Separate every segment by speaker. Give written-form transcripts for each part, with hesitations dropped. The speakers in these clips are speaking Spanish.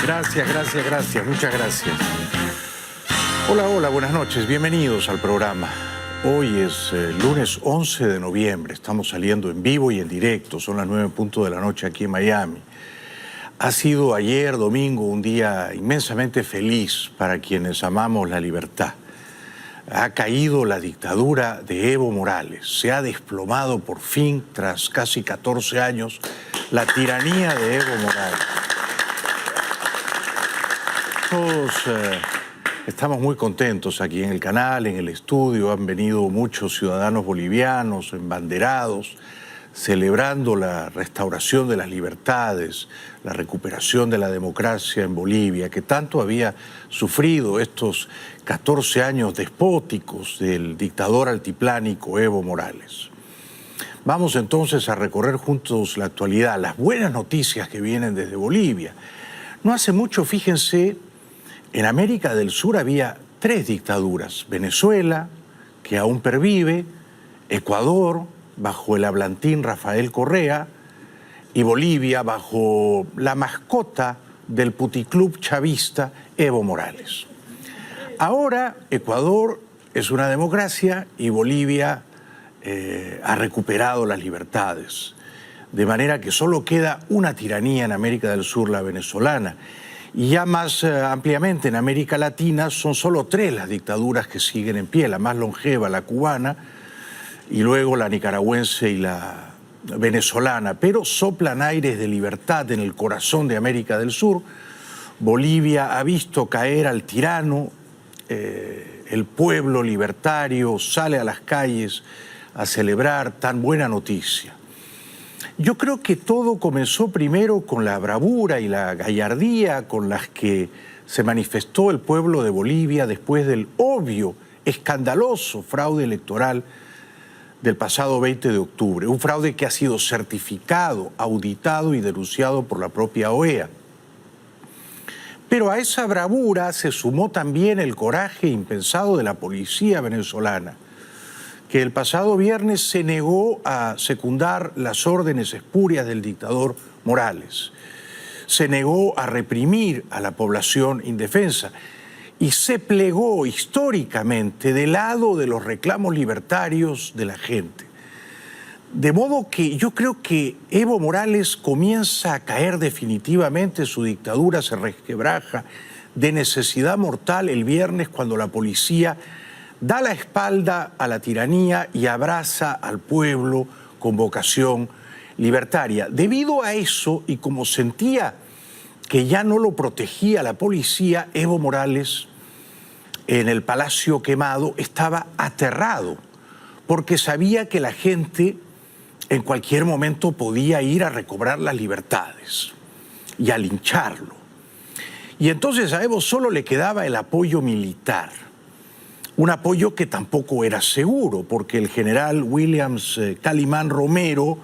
Speaker 1: Gracias, muchas gracias. Hola, buenas noches, bienvenidos al programa. Hoy es lunes 11 de noviembre, estamos saliendo en vivo y en directo, son las 9:00 de la noche aquí en Miami. Ha sido ayer, domingo, un día inmensamente feliz para quienes amamos la libertad. Ha caído la dictadura de Evo Morales, se ha desplomado por fin, tras casi 14 años, la tiranía de Evo Morales. Todos estamos muy contentos aquí en el canal, en el estudio. Han venido muchos ciudadanos bolivianos, embanderados, celebrando la restauración de las libertades, la recuperación de la democracia en Bolivia, que tanto había sufrido estos 14 años despóticos del dictador altiplánico Evo Morales. Vamos entonces a recorrer juntos la actualidad, las buenas noticias que vienen desde Bolivia. No hace mucho, fíjense, en América del Sur había 3 dictaduras: Venezuela, que aún pervive, Ecuador, bajo el hablantín Rafael Correa, y Bolivia, bajo la mascota del puticlub chavista Evo Morales. Ahora Ecuador es una democracia y Bolivia ha recuperado las libertades, de manera que solo queda una tiranía en América del Sur, la venezolana. Y ya más ampliamente en América Latina son solo 3 las dictaduras que siguen en pie, la más longeva, la cubana, y luego la nicaragüense y la venezolana, pero soplan aires de libertad en el corazón de América del Sur. Bolivia ha visto caer al tirano, el pueblo libertario sale a las calles a celebrar tan buena noticia. Yo creo que todo comenzó primero con la bravura y la gallardía con las que se manifestó el pueblo de Bolivia después del obvio, escandaloso fraude electoral del pasado 20 de octubre, un fraude que ha sido certificado, auditado y denunciado por la propia OEA. Pero a esa bravura se sumó también el coraje impensado de la policía venezolana, que el pasado viernes se negó a secundar las órdenes espurias del dictador Morales, se negó a reprimir a la población indefensa y se plegó históricamente del lado de los reclamos libertarios de la gente. De modo que yo creo que Evo Morales comienza a caer definitivamente, su dictadura se resquebraja de necesidad mortal el viernes, cuando la policía da la espalda a la tiranía y abraza al pueblo con vocación libertaria. Debido a eso, y como sentía que ya no lo protegía la policía, Evo Morales, en el Palacio Quemado, estaba aterrado, porque sabía que la gente en cualquier momento podía ir a recobrar las libertades y a lincharlo. Y entonces a Evo solo le quedaba el apoyo militar, un apoyo que tampoco era seguro, porque el general Williams Calimán Romero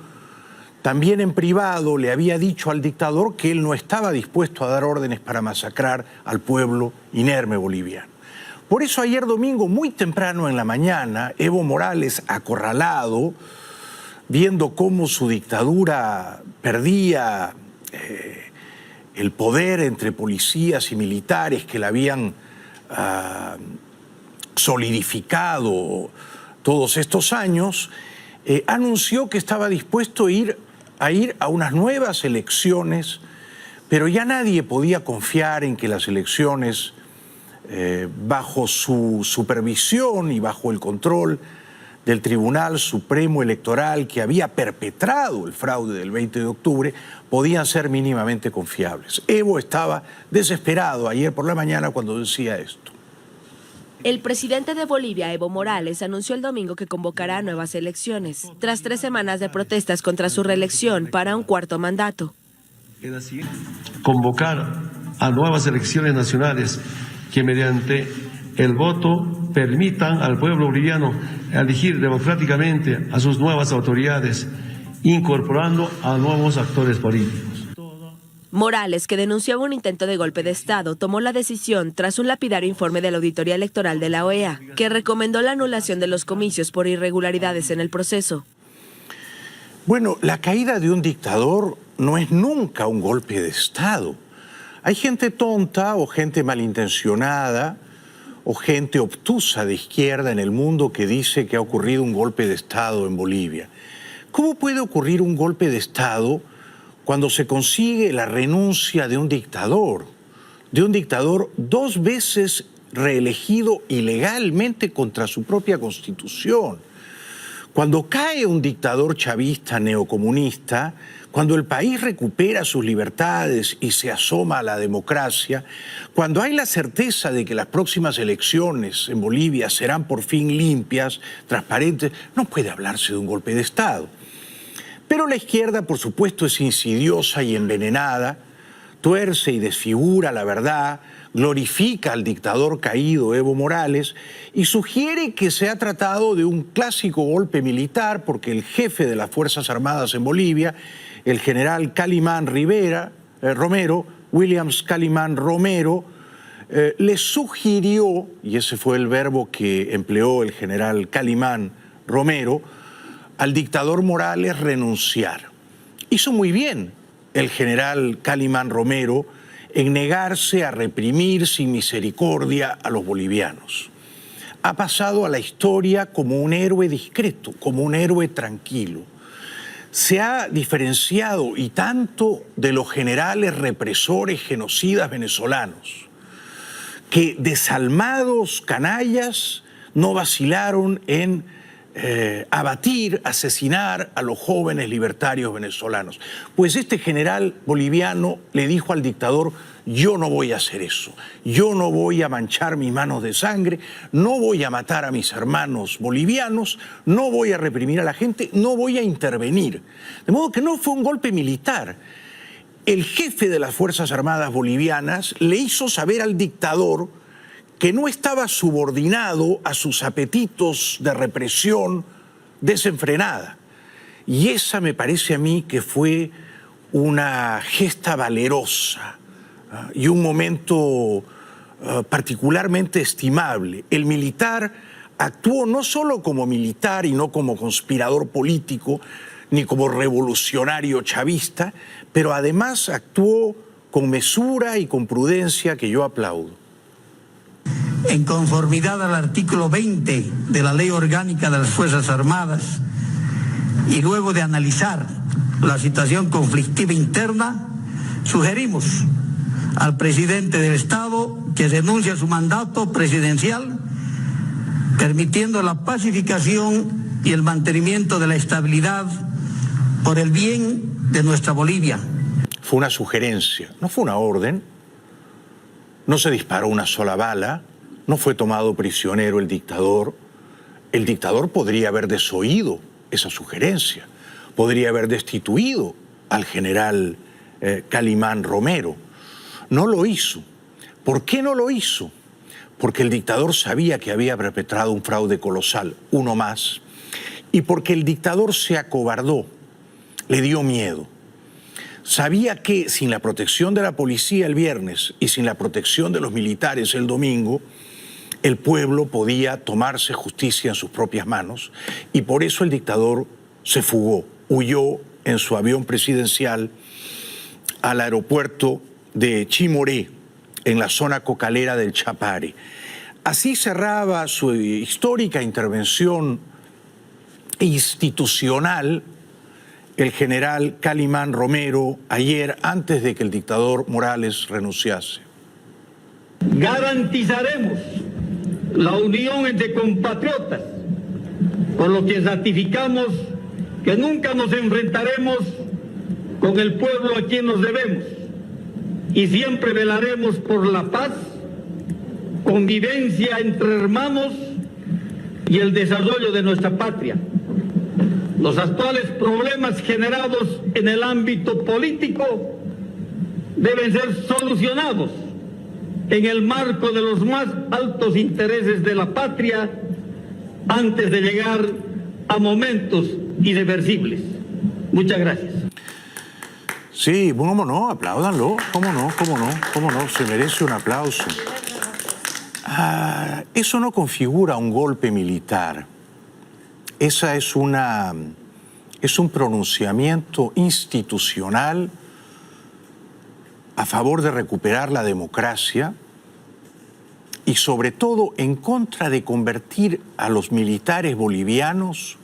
Speaker 1: también en privado le había dicho al dictador que él no estaba dispuesto a dar órdenes para masacrar al pueblo inerme boliviano. Por eso ayer domingo, muy temprano en la mañana, Evo Morales, acorralado, viendo cómo su dictadura perdía el poder entre policías y militares que la habían solidificado todos estos años, anunció que estaba dispuesto a ir a unas nuevas elecciones, pero ya nadie podía confiar en que las elecciones, bajo su supervisión y bajo el control del Tribunal Supremo Electoral, que había perpetrado el fraude del 20 de octubre, podían ser mínimamente confiables. Evo estaba desesperado ayer por la mañana cuando decía esto.
Speaker 2: El presidente de Bolivia, Evo Morales, anunció el domingo que convocará nuevas elecciones, tras 3 semanas de protestas contra su reelección para un 4º mandato.
Speaker 3: Convocar a nuevas elecciones nacionales que mediante el voto permitan al pueblo boliviano elegir democráticamente a sus nuevas autoridades, incorporando a nuevos actores políticos.
Speaker 2: Morales, que denunciaba un intento de golpe de Estado, tomó la decisión tras un lapidario informe de la Auditoría Electoral de la OEA, que recomendó la anulación de los comicios por irregularidades en el proceso.
Speaker 1: Bueno, la caída de un dictador no es nunca un golpe de Estado. Hay gente tonta o gente malintencionada o gente obtusa de izquierda en el mundo que dice que ha ocurrido un golpe de Estado en Bolivia. ¿Cómo puede ocurrir un golpe de Estado cuando se consigue la renuncia de un dictador 2 veces reelegido ilegalmente contra su propia constitución? Cuando cae un dictador chavista neocomunista, cuando el país recupera sus libertades y se asoma a la democracia, cuando hay la certeza de que las próximas elecciones en Bolivia serán por fin limpias, transparentes, no puede hablarse de un golpe de Estado. Pero la izquierda, por supuesto, es insidiosa y envenenada, tuerce y desfigura la verdad, glorifica al dictador caído Evo Morales y sugiere que se ha tratado de un clásico golpe militar porque el jefe de las Fuerzas Armadas en Bolivia, el general Calimán Romero, Williams Calimán Romero, le sugirió, y ese fue el verbo que empleó el general Calimán Romero, al dictador Morales renunciar. Hizo muy bien el general Calimán Romero en negarse a reprimir sin misericordia a los bolivianos. Ha pasado a la historia como un héroe discreto, como un héroe tranquilo. Se ha diferenciado y tanto de los generales represores genocidas venezolanos, que desalmados canallas no vacilaron en abatir, asesinar a los jóvenes libertarios venezolanos. Pues este general boliviano le dijo al dictador: yo no voy a hacer eso, yo no voy a manchar mis manos de sangre, no voy a matar a mis hermanos bolivianos, no voy a reprimir a la gente, no voy a intervenir. De modo que no fue un golpe militar. El jefe de las Fuerzas Armadas bolivianas le hizo saber al dictador que no estaba subordinado a sus apetitos de represión desenfrenada. Y esa me parece a mí que fue una gesta valerosa y un momento particularmente estimable. El militar actuó no solo como militar y no como conspirador político, ni como revolucionario chavista, pero además actuó con mesura y con prudencia que yo aplaudo.
Speaker 4: En conformidad al artículo 20 de la Ley Orgánica de las Fuerzas Armadas y luego de analizar la situación conflictiva interna, sugerimos al presidente del Estado que renuncie a su mandato presidencial, permitiendo la pacificación y el mantenimiento de la estabilidad por el bien de nuestra Bolivia.
Speaker 1: Fue una sugerencia, no fue una orden, no se disparó una sola bala, no fue tomado prisionero el dictador. El dictador podría haber desoído esa sugerencia, podría haber destituido al general Calimán Romero. No lo hizo. ¿Por qué no lo hizo? Porque el dictador sabía que había perpetrado un fraude colosal, uno más, y porque el dictador se acobardó, le dio miedo. Sabía que sin la protección de la policía el viernes y sin la protección de los militares el domingo, el pueblo podía tomarse justicia en sus propias manos y por eso el dictador se fugó, huyó en su avión presidencial al aeropuerto de Chimoré, en la zona cocalera del Chapare. Así cerraba su histórica intervención institucional el general Calimán Romero ayer, antes de que el dictador Morales renunciase.
Speaker 5: Garantizaremos la unión entre compatriotas, por lo que ratificamos que nunca nos enfrentaremos con el pueblo a quien nos debemos y siempre velaremos por la paz, convivencia entre hermanos y el desarrollo de nuestra patria. Los actuales problemas generados en el ámbito político deben ser solucionados en el marco de los más altos intereses de la patria antes de llegar a momentos irreversibles. Muchas gracias.
Speaker 1: Sí, cómo no, apláudanlo, cómo no, se merece un aplauso. Eso no configura un golpe militar. Esa es un pronunciamiento institucional a favor de recuperar la democracia y sobre todo en contra de convertir a los militares bolivianos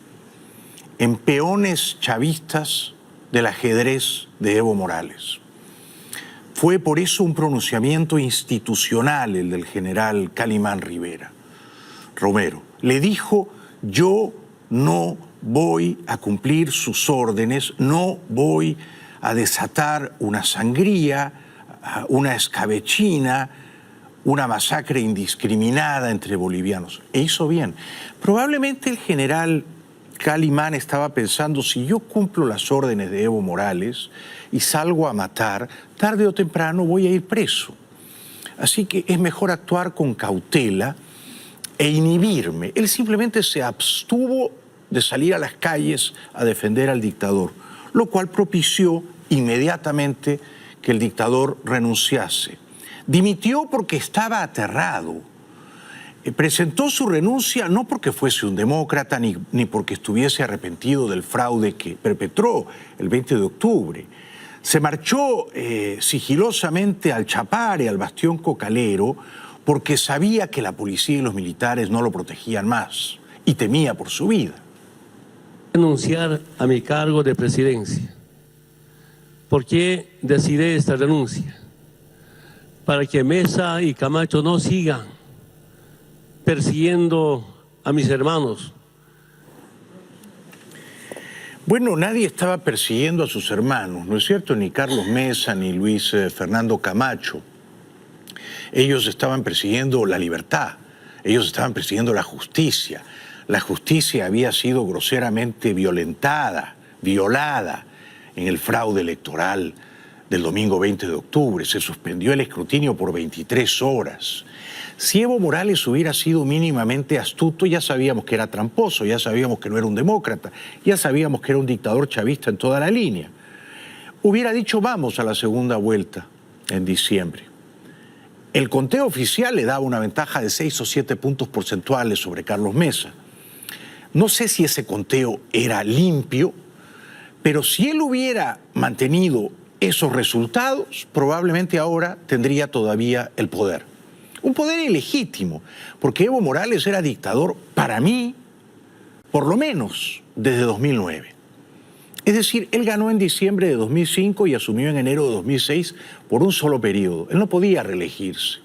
Speaker 1: en peones chavistas del ajedrez de Evo Morales. Fue por eso un pronunciamiento institucional el del general Calimán Romero. Le dijo: yo no voy a cumplir sus órdenes, no voy a desatar una sangría, una escabechina, una masacre indiscriminada entre bolivianos. E hizo bien. Probablemente el general Calimán estaba pensando: si yo cumplo las órdenes de Evo Morales y salgo a matar, tarde o temprano voy a ir preso. Así que es mejor actuar con cautela e inhibirme. Él simplemente se abstuvo de salir a las calles a defender al dictador, lo cual propició inmediatamente que el dictador renunciase. Dimitió porque estaba aterrado. Presentó su renuncia no porque fuese un demócrata ni porque estuviese arrepentido del fraude que perpetró el 20 de octubre. Se marchó sigilosamente al Chapare, al bastión cocalero, porque sabía que la policía y los militares no lo protegían más y temía por su vida.
Speaker 3: Renunciar a mi cargo de presidencia. ¿Por qué decidí esta renuncia? Para que Mesa y Camacho no sigan persiguiendo a mis hermanos.
Speaker 1: Bueno, nadie estaba persiguiendo a sus hermanos, ¿no es cierto? Ni Carlos Mesa, ni Luis Fernando Camacho. Ellos estaban persiguiendo la libertad, ellos estaban persiguiendo la justicia. La justicia había sido groseramente violentada, violada en el fraude electoral del domingo 20 de octubre. Se suspendió el escrutinio por 23 horas. Si Evo Morales hubiera sido mínimamente astuto, ya sabíamos que era tramposo, ya sabíamos que no era un demócrata, ya sabíamos que era un dictador chavista en toda la línea. Hubiera dicho: vamos a la segunda vuelta en diciembre. El conteo oficial le daba una ventaja de 6 o 7 puntos porcentuales sobre Carlos Mesa. No sé si ese conteo era limpio, pero si él hubiera mantenido esos resultados, probablemente ahora tendría todavía el poder. Un poder ilegítimo, porque Evo Morales era dictador, para mí, por lo menos desde 2009. Es decir, él ganó en diciembre de 2005 y asumió en enero de 2006 por un solo periodo. Él no podía reelegirse.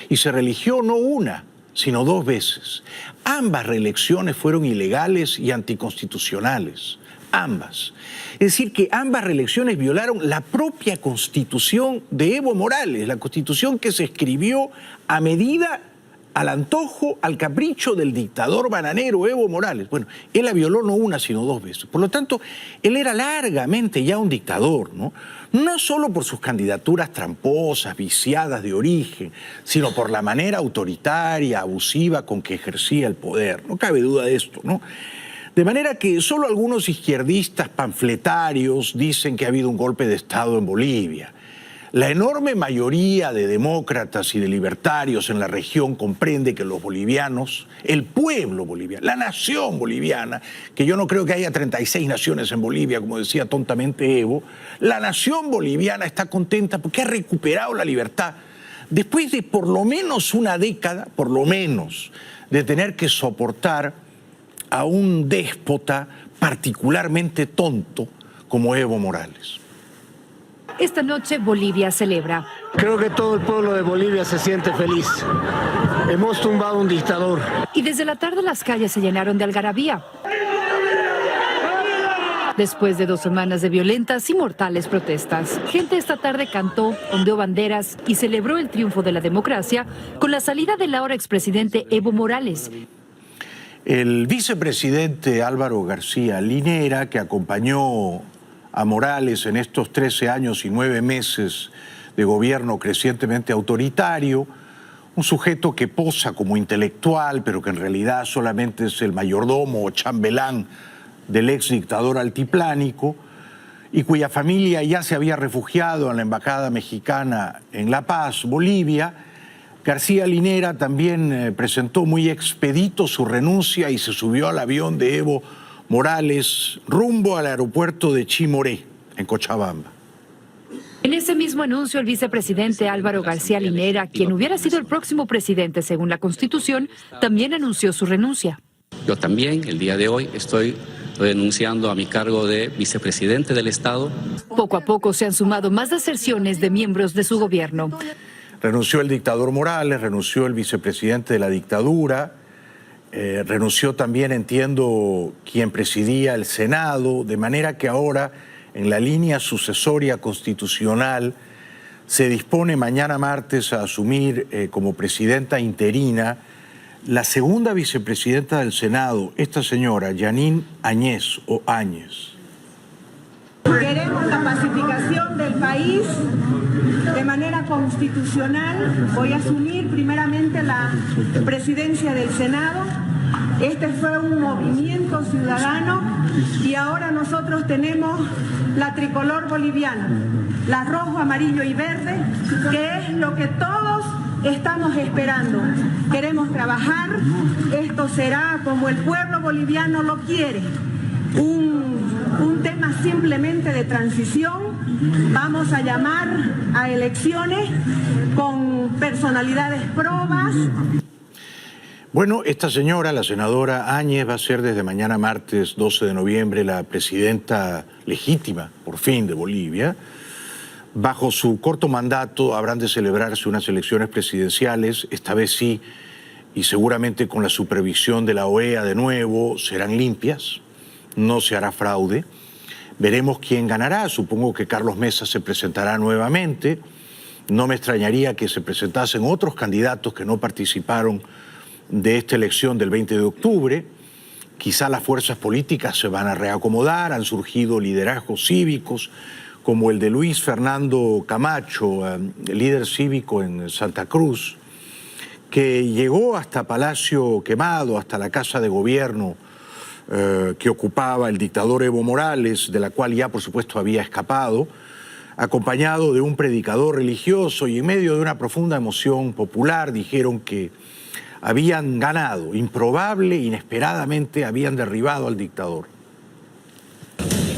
Speaker 1: Y se reeligió no una, sino 2 veces. Ambas reelecciones fueron ilegales y anticonstitucionales. Ambas. Es decir, que ambas reelecciones violaron la propia constitución de Evo Morales, la constitución que se escribió a medida, al antojo, al capricho del dictador bananero Evo Morales. Bueno, él la violó no una, sino 2 veces. Por lo tanto, él era largamente ya un dictador, ¿no? No solo por sus candidaturas tramposas, viciadas de origen, sino por la manera autoritaria, abusiva con que ejercía el poder. No cabe duda de esto, ¿no? De manera que solo algunos izquierdistas panfletarios dicen que ha habido un golpe de Estado en Bolivia. La enorme mayoría de demócratas y de libertarios en la región comprende que los bolivianos, el pueblo boliviano, la nación boliviana, que yo no creo que haya 36 naciones en Bolivia, como decía tontamente Evo, la nación boliviana está contenta porque ha recuperado la libertad después de por lo menos una década, por lo menos, de tener que soportar a un déspota particularmente tonto como Evo Morales.
Speaker 6: Esta noche Bolivia celebra.
Speaker 7: Creo que todo el pueblo de Bolivia se siente feliz. Hemos tumbado un dictador.
Speaker 6: Y desde la tarde las calles se llenaron de algarabía. Después de 2 semanas de violentas y mortales protestas, gente esta tarde cantó, ondeó banderas y celebró el triunfo de la democracia con la salida del ahora expresidente Evo Morales.
Speaker 1: El vicepresidente Álvaro García Linera, que acompañó a Morales en estos 13 años y 9 meses de gobierno crecientemente autoritario, un sujeto que posa como intelectual, pero que en realidad solamente es el mayordomo o chambelán del ex dictador altiplánico, y cuya familia ya se había refugiado en la embajada mexicana en La Paz, Bolivia. García Linera también presentó muy expedito su renuncia y se subió al avión de Evo Morales rumbo al aeropuerto de Chimoré, en Cochabamba.
Speaker 6: En ese mismo anuncio, el vicepresidente Álvaro García Linera, quien hubiera sido el próximo presidente según la Constitución, también anunció su renuncia.
Speaker 8: Yo también, el día de hoy, estoy renunciando a mi cargo de vicepresidente del Estado.
Speaker 6: Poco a poco se han sumado más deserciones de miembros de su gobierno.
Speaker 1: Renunció el dictador Morales, renunció el vicepresidente de la dictadura, renunció también, entiendo, quien presidía el Senado, de manera que ahora, en la línea sucesoria constitucional, se dispone mañana martes a asumir como presidenta interina la segunda vicepresidenta del Senado, esta señora, Jeanine Áñez o Áñez.
Speaker 9: Queremos la pacificación del país de manera constitucional. Voy a asumir primeramente la presidencia del Senado. Este fue un movimiento ciudadano y ahora nosotros tenemos la tricolor boliviana, la rojo, amarillo y verde, que es lo que todos estamos esperando. Queremos trabajar, esto será como el pueblo boliviano lo quiere, un tema simplemente de transición. Vamos a llamar a elecciones con personalidades probas.
Speaker 1: Bueno, esta señora, la senadora Áñez, va a ser desde mañana martes 12 de noviembre la presidenta legítima, por fin, de Bolivia. Bajo su corto mandato habrán de celebrarse unas elecciones presidenciales, esta vez sí, y seguramente con la supervisión de la OEA de nuevo, serán limpias, no se hará fraude. Veremos quién ganará, supongo que Carlos Mesa se presentará nuevamente. No me extrañaría que se presentasen otros candidatos que no participaron de esta elección del 20 de octubre. Quizá las fuerzas políticas se van a reacomodar, han surgido liderazgos cívicos, como el de Luis Fernando Camacho, líder cívico en Santa Cruz, que llegó hasta Palacio Quemado, hasta la Casa de Gobierno que ocupaba el dictador Evo Morales, de la cual ya por supuesto había escapado, acompañado de un predicador religioso, y en medio de una profunda emoción popular dijeron que habían ganado, improbable, inesperadamente habían derribado al dictador.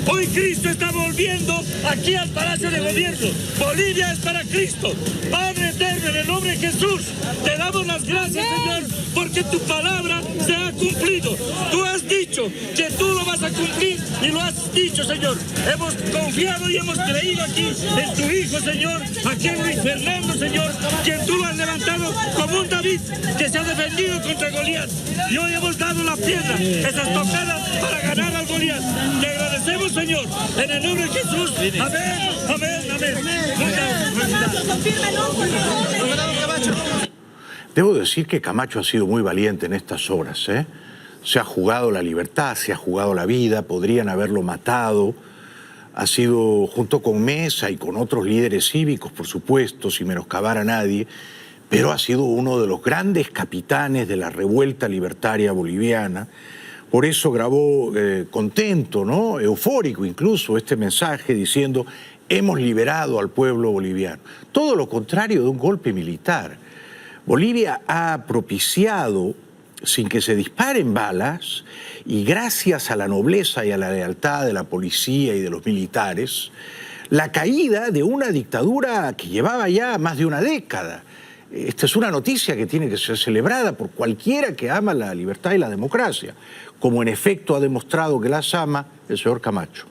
Speaker 10: Hoy Cristo está volviendo aquí al Palacio de Gobierno. Bolivia es para Cristo. Padre eterno, en el nombre de Jesús, te damos las gracias, Señor, porque tu palabra se ha cumplido. Tú has dicho que tú lo vas a cumplir y lo has dicho, Señor. Hemos confiado y hemos creído aquí en tu Hijo, Señor, aquí en Luis Fernando, Señor, quien tú lo has levantado como un David que se ha defendido contra Goliat. Y hoy hemos dado la piedra, esa estocada, para ganar al Goliat. Te agradecemos, Señor, en el nombre de Jesús. Amén, amén, amén.
Speaker 1: Debo decir que Camacho ha sido muy valiente en estas horas, ¿eh? Se ha jugado la libertad, se ha jugado la vida, podrían haberlo matado. Ha sido, junto con Mesa y con otros líderes cívicos, por supuesto, sin menoscabar a nadie, pero ha sido uno de los grandes capitanes de la revuelta libertaria boliviana. Por eso grabó contento, ¿no? Eufórico incluso, este mensaje diciendo: hemos liberado al pueblo boliviano. Todo lo contrario de un golpe militar. Bolivia ha propiciado, sin que se disparen balas, y gracias a la nobleza y a la lealtad de la policía y de los militares, la caída de una dictadura que llevaba ya más de una década. Esta es una noticia que tiene que ser celebrada por cualquiera que ama la libertad y la democracia, como en efecto ha demostrado que las ama el señor Camacho.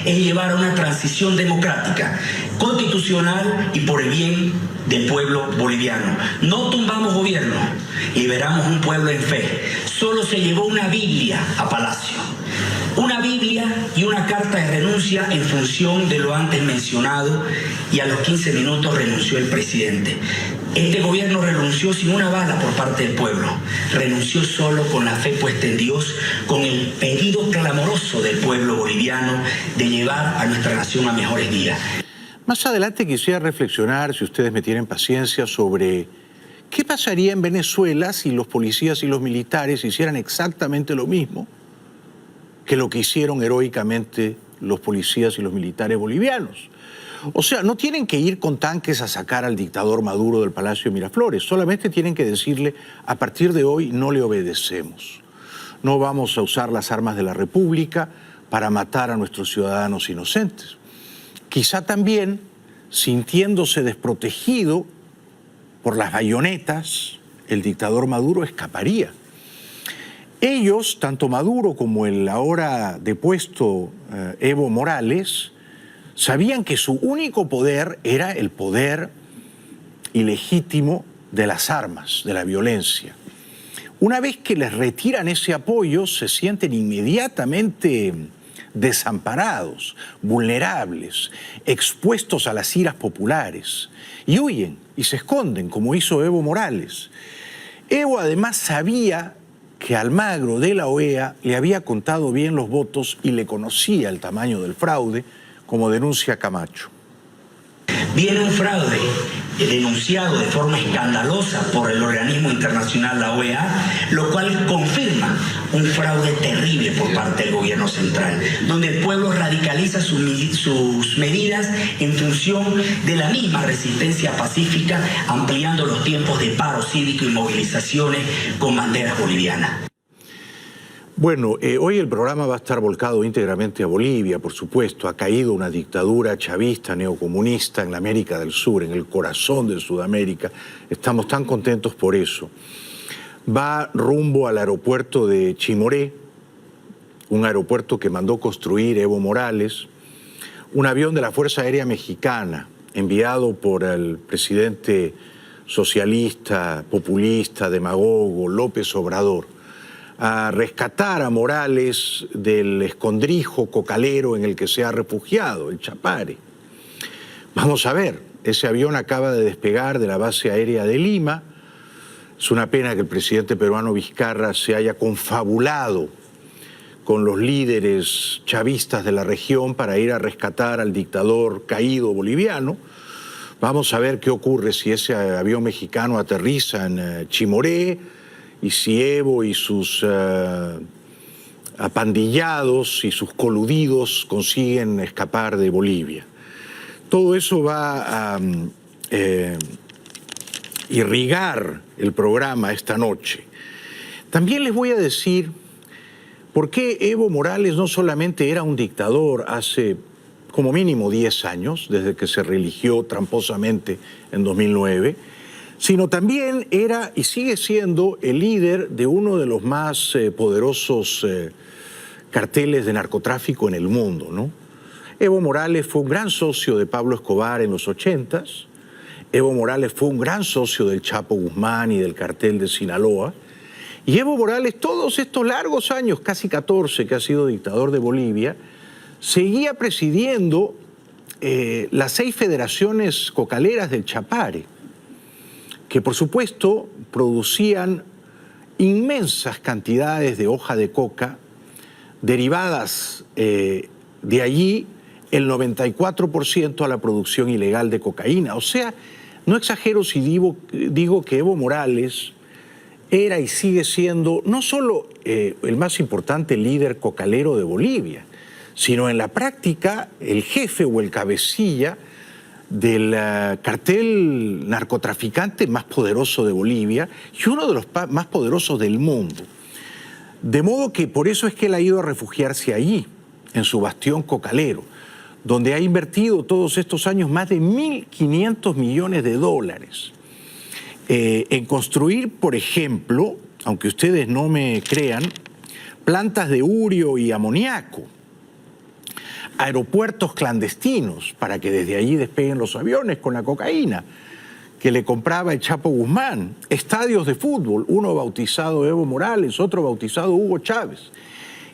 Speaker 11: Es llevar a una transición democrática, constitucional y por el bien del pueblo boliviano. No tumbamos gobierno, liberamos un pueblo en fe. Solo se llevó una Biblia a Palacio. Una Biblia y una carta de renuncia en función de lo antes mencionado, y a los 15 minutos renunció el presidente. Este gobierno renunció sin una bala por parte del pueblo. Renunció solo con la fe puesta en Dios, con el pedido clamoroso del pueblo boliviano de llevar a nuestra nación a mejores días.
Speaker 1: Más adelante quisiera reflexionar, si ustedes me tienen paciencia, sobre qué pasaría en Venezuela si los policías y los militares hicieran exactamente lo mismo que lo que hicieron heroicamente los policías y los militares bolivianos. O sea, no tienen que ir con tanques a sacar al dictador Maduro del Palacio de Miraflores, solamente tienen que decirle: a partir de hoy no le obedecemos. No vamos a usar las armas de la República para matar a nuestros ciudadanos inocentes. quizá también sintiéndose desprotegido por las bayonetas, el dictador Maduro escaparía. Ellos, tanto Maduro como el ahora depuesto Evo Morales, sabían que su único poder era el poder ilegítimo de las armas, de la violencia. Una vez que les retiran ese apoyo, se sienten inmediatamente desamparados, vulnerables, expuestos a las iras populares, y huyen y se esconden, como hizo Evo Morales. Evo además sabía que Almagro de la OEA le había contado bien los votos y le conocía el tamaño del fraude, como denuncia Camacho.
Speaker 11: Viene un fraude denunciado de forma escandalosa por el organismo internacional, la OEA, lo cual confirma un fraude terrible por parte del gobierno central, donde el pueblo radicaliza sus medidas en función de la misma resistencia pacífica, ampliando los tiempos de paro cívico y movilizaciones con banderas bolivianas.
Speaker 1: Bueno, hoy el programa va a estar volcado íntegramente a Bolivia, por supuesto. Ha caído una dictadura chavista, neocomunista en la América del Sur, en el corazón de Sudamérica. Estamos tan contentos por eso. Va rumbo al aeropuerto de Chimoré, un aeropuerto que mandó construir Evo Morales, un avión de la Fuerza Aérea Mexicana, enviado por el presidente socialista, populista, demagogo, López Obrador, a rescatar a Morales del escondrijo cocalero en el que se ha refugiado, el Chapare. Vamos a ver, ese avión acaba de despegar de la base aérea de Lima. Es una pena que el presidente peruano Vizcarra se haya confabulado con los líderes chavistas de la región para ir a rescatar al dictador caído boliviano. Vamos a ver qué ocurre si ese avión mexicano aterriza en Chimoré, y si Evo y sus apandillados y sus coludidos consiguen escapar de Bolivia. Todo eso va a irrigar el programa esta noche. También les voy a decir por qué Evo Morales no solamente era un dictador hace como mínimo 10 años, desde que se reeligió tramposamente en 2009, sino también era y sigue siendo el líder de uno de los más poderosos carteles de narcotráfico en el mundo, ¿no? Evo Morales fue un gran socio de Pablo Escobar en los 80s, Evo Morales fue un gran socio del Chapo Guzmán y del cartel de Sinaloa, y Evo Morales todos estos largos años, casi 14 que ha sido dictador de Bolivia, seguía presidiendo las 6 federaciones cocaleras del Chapare, que por supuesto producían inmensas cantidades de hoja de coca, derivadas de allí el 94% a la producción ilegal de cocaína. O sea, no exagero si digo que Evo Morales era y sigue siendo no solo el más importante líder cocalero de Bolivia, sino en la práctica el jefe o el cabecilla del cartel narcotraficante más poderoso de Bolivia y uno de los más poderosos del mundo. De modo que por eso es que él ha ido a refugiarse allí, en su bastión cocalero, donde ha invertido todos estos años más de 1.500 millones de dólares en construir, por ejemplo, aunque ustedes no me crean, plantas de urio y amoníaco, aeropuertos clandestinos para que desde allí despeguen los aviones con la cocaína que le compraba el Chapo Guzmán, estadios de fútbol, uno bautizado Evo Morales, otro bautizado Hugo Chávez.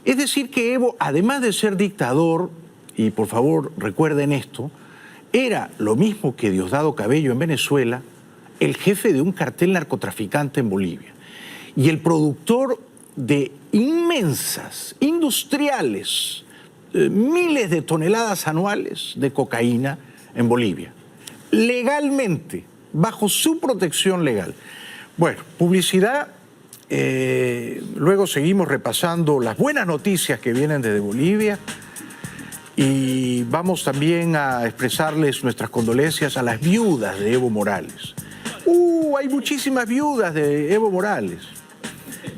Speaker 1: Es decir que Evo, además de ser dictador, y por favor recuerden esto, era lo mismo que Diosdado Cabello en Venezuela, el jefe de un cartel narcotraficante en Bolivia y el productor de inmensas, industriales, miles de toneladas anuales de cocaína en Bolivia, legalmente, bajo su protección legal. Bueno, publicidad, luego seguimos repasando las buenas noticias que vienen desde Bolivia y vamos también a expresarles nuestras condolencias a las viudas de Evo Morales. Hay muchísimas viudas de Evo Morales.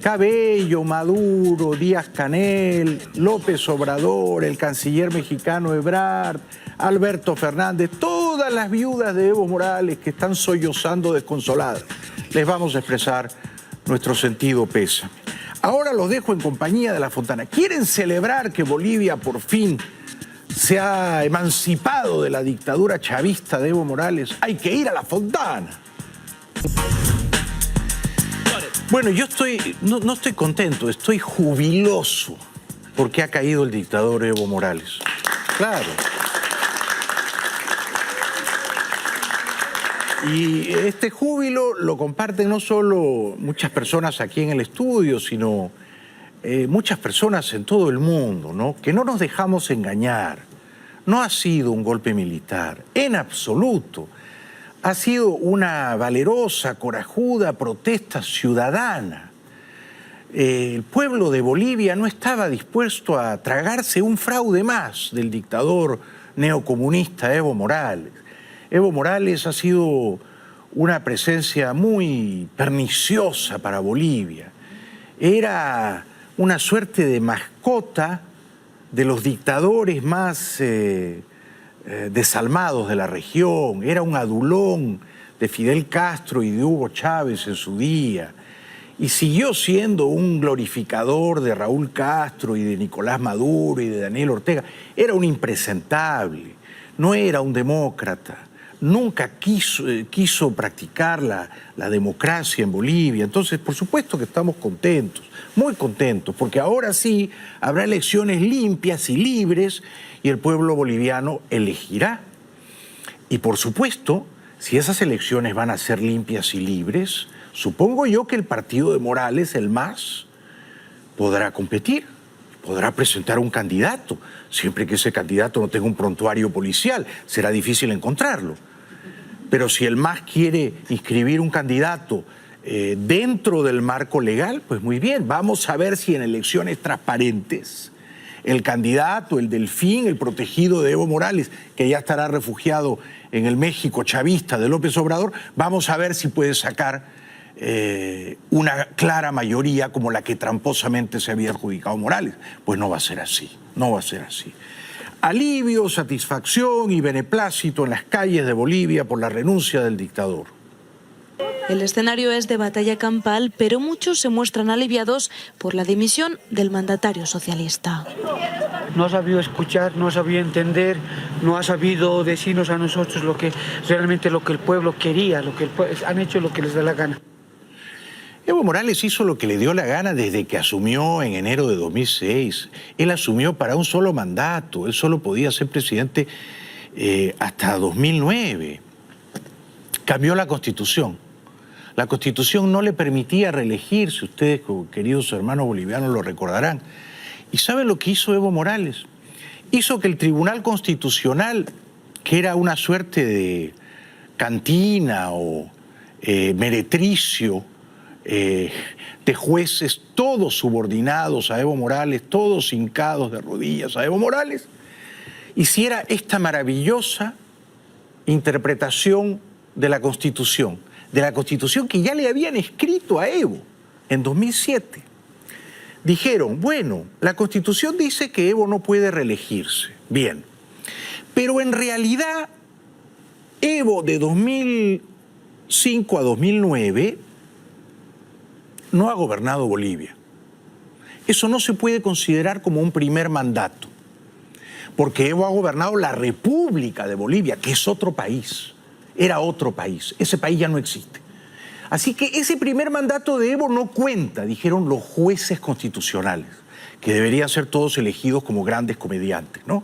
Speaker 1: Cabello, Maduro, Díaz-Canel, López Obrador, el canciller mexicano Ebrard, Alberto Fernández, todas las viudas de Evo Morales que están sollozando desconsoladas. Les vamos a expresar nuestro sentido pésame. Ahora los dejo en compañía de La Fontana. ¿Quieren celebrar que Bolivia por fin se ha emancipado de la dictadura chavista de Evo Morales? Hay que ir a La Fontana. Bueno, yo no estoy contento, estoy jubiloso porque ha caído el dictador Evo Morales. Claro. Y este júbilo lo comparten no solo muchas personas aquí en el estudio, sino muchas personas en todo el mundo, ¿no? Que no nos dejamos engañar. No ha sido un golpe militar, en absoluto. Ha sido una valerosa, corajuda protesta ciudadana. El pueblo de Bolivia no estaba dispuesto a tragarse un fraude más del dictador neocomunista Evo Morales. Evo Morales ha sido una presencia muy perniciosa para Bolivia. Era una suerte de mascota de los dictadores más desalmados de la región. Era un adulón de Fidel Castro y de Hugo Chávez en su día. Y siguió siendo un glorificador de Raúl Castro y de Nicolás Maduro y de Daniel Ortega. Era un impresentable, no era un demócrata. Nunca quiso practicar la democracia en Bolivia. Entonces, por supuesto que estamos contentos, muy contentos, porque ahora sí habrá elecciones limpias y libres y el pueblo boliviano elegirá. Y por supuesto, si esas elecciones van a ser limpias y libres, supongo yo que el partido de Morales, el MAS, podrá competir, podrá presentar un candidato, siempre que ese candidato no tenga un prontuario policial, será difícil encontrarlo. Pero si el MAS quiere inscribir un candidato dentro del marco legal, pues muy bien, vamos a ver si en elecciones transparentes el candidato, el delfín, el protegido de Evo Morales, que ya estará refugiado en el México chavista de López Obrador, vamos a ver si puede sacar una clara mayoría como la que tramposamente se había adjudicado Morales. Pues no va a ser así, no va a ser así. Alivio, satisfacción y beneplácito en las calles de Bolivia por la renuncia del dictador.
Speaker 12: El escenario es de batalla campal, pero muchos se muestran aliviados por la dimisión del mandatario socialista.
Speaker 13: No ha sabido escuchar, no ha sabido entender, no ha sabido decirnos a nosotros lo que el pueblo quería, han hecho lo que les da la gana.
Speaker 1: Evo Morales hizo lo que le dio la gana desde que asumió en enero de 2006. Él asumió para un solo mandato, él solo podía ser presidente hasta 2009. Cambió la Constitución. La Constitución no le permitía reelegirse, ustedes, queridos hermanos bolivianos, lo recordarán. ¿Y saben lo que hizo Evo Morales? Hizo que el Tribunal Constitucional, que era una suerte de cantina o meretricio, de jueces todos subordinados a Evo Morales, todos hincados de rodillas a Evo Morales, hiciera esta maravillosa interpretación de la Constitución que ya le habían escrito a Evo en 2007. Dijeron, bueno, la Constitución dice que Evo no puede reelegirse, bien, pero en realidad Evo de 2005 a 2009 no ha gobernado Bolivia. Eso no se puede considerar como un primer mandato, porque Evo ha gobernado la República de Bolivia, que es otro país, era otro país, ese país ya no existe. Así que ese primer mandato de Evo no cuenta, dijeron los jueces constitucionales, que deberían ser todos elegidos como grandes comediantes, ¿no?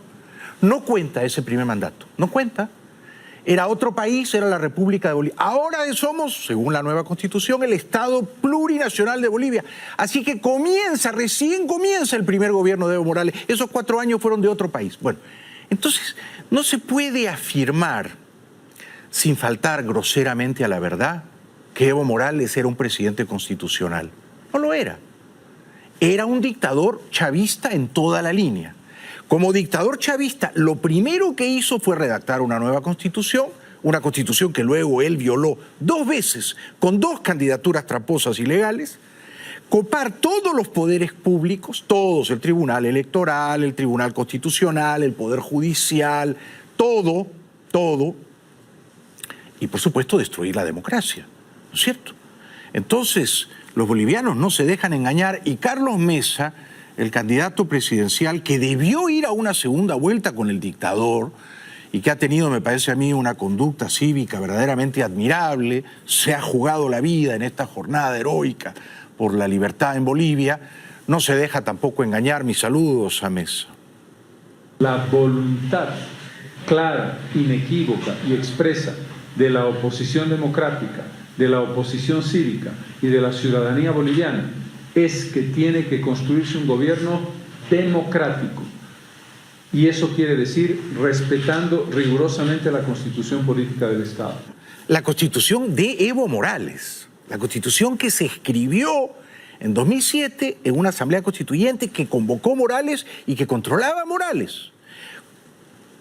Speaker 1: No cuenta ese primer mandato, no cuenta. Era otro país, era la República de Bolivia. Ahora somos, según la nueva Constitución, el Estado plurinacional de Bolivia. Así que recién comienza el primer gobierno de Evo Morales. Esos 4 años fueron de otro país. Bueno, entonces no se puede afirmar, sin faltar groseramente a la verdad, que Evo Morales era un presidente constitucional. No lo era. Era un dictador chavista en toda la línea. Como dictador chavista, lo primero que hizo fue redactar una nueva constitución, una constitución que luego él violó 2 veces con 2 candidaturas tramposas ilegales, copar todos los poderes públicos, todos, el Tribunal Electoral, el Tribunal Constitucional, el Poder Judicial, todo, y por supuesto destruir la democracia, ¿no es cierto? Entonces, los bolivianos no se dejan engañar y Carlos Mesa, el candidato presidencial que debió ir a una segunda vuelta con el dictador y que ha tenido, me parece a mí, una conducta cívica verdaderamente admirable, se ha jugado la vida en esta jornada heroica por la libertad en Bolivia, no se deja tampoco engañar. Mis saludos a Mesa.
Speaker 14: La voluntad clara, inequívoca y expresa de la oposición democrática, de la oposición cívica y de la ciudadanía boliviana es que tiene que construirse un gobierno democrático. Y eso quiere decir respetando rigurosamente la Constitución Política del Estado.
Speaker 1: La Constitución de Evo Morales, la Constitución que se escribió en 2007 en una asamblea constituyente que convocó Morales y que controlaba a Morales.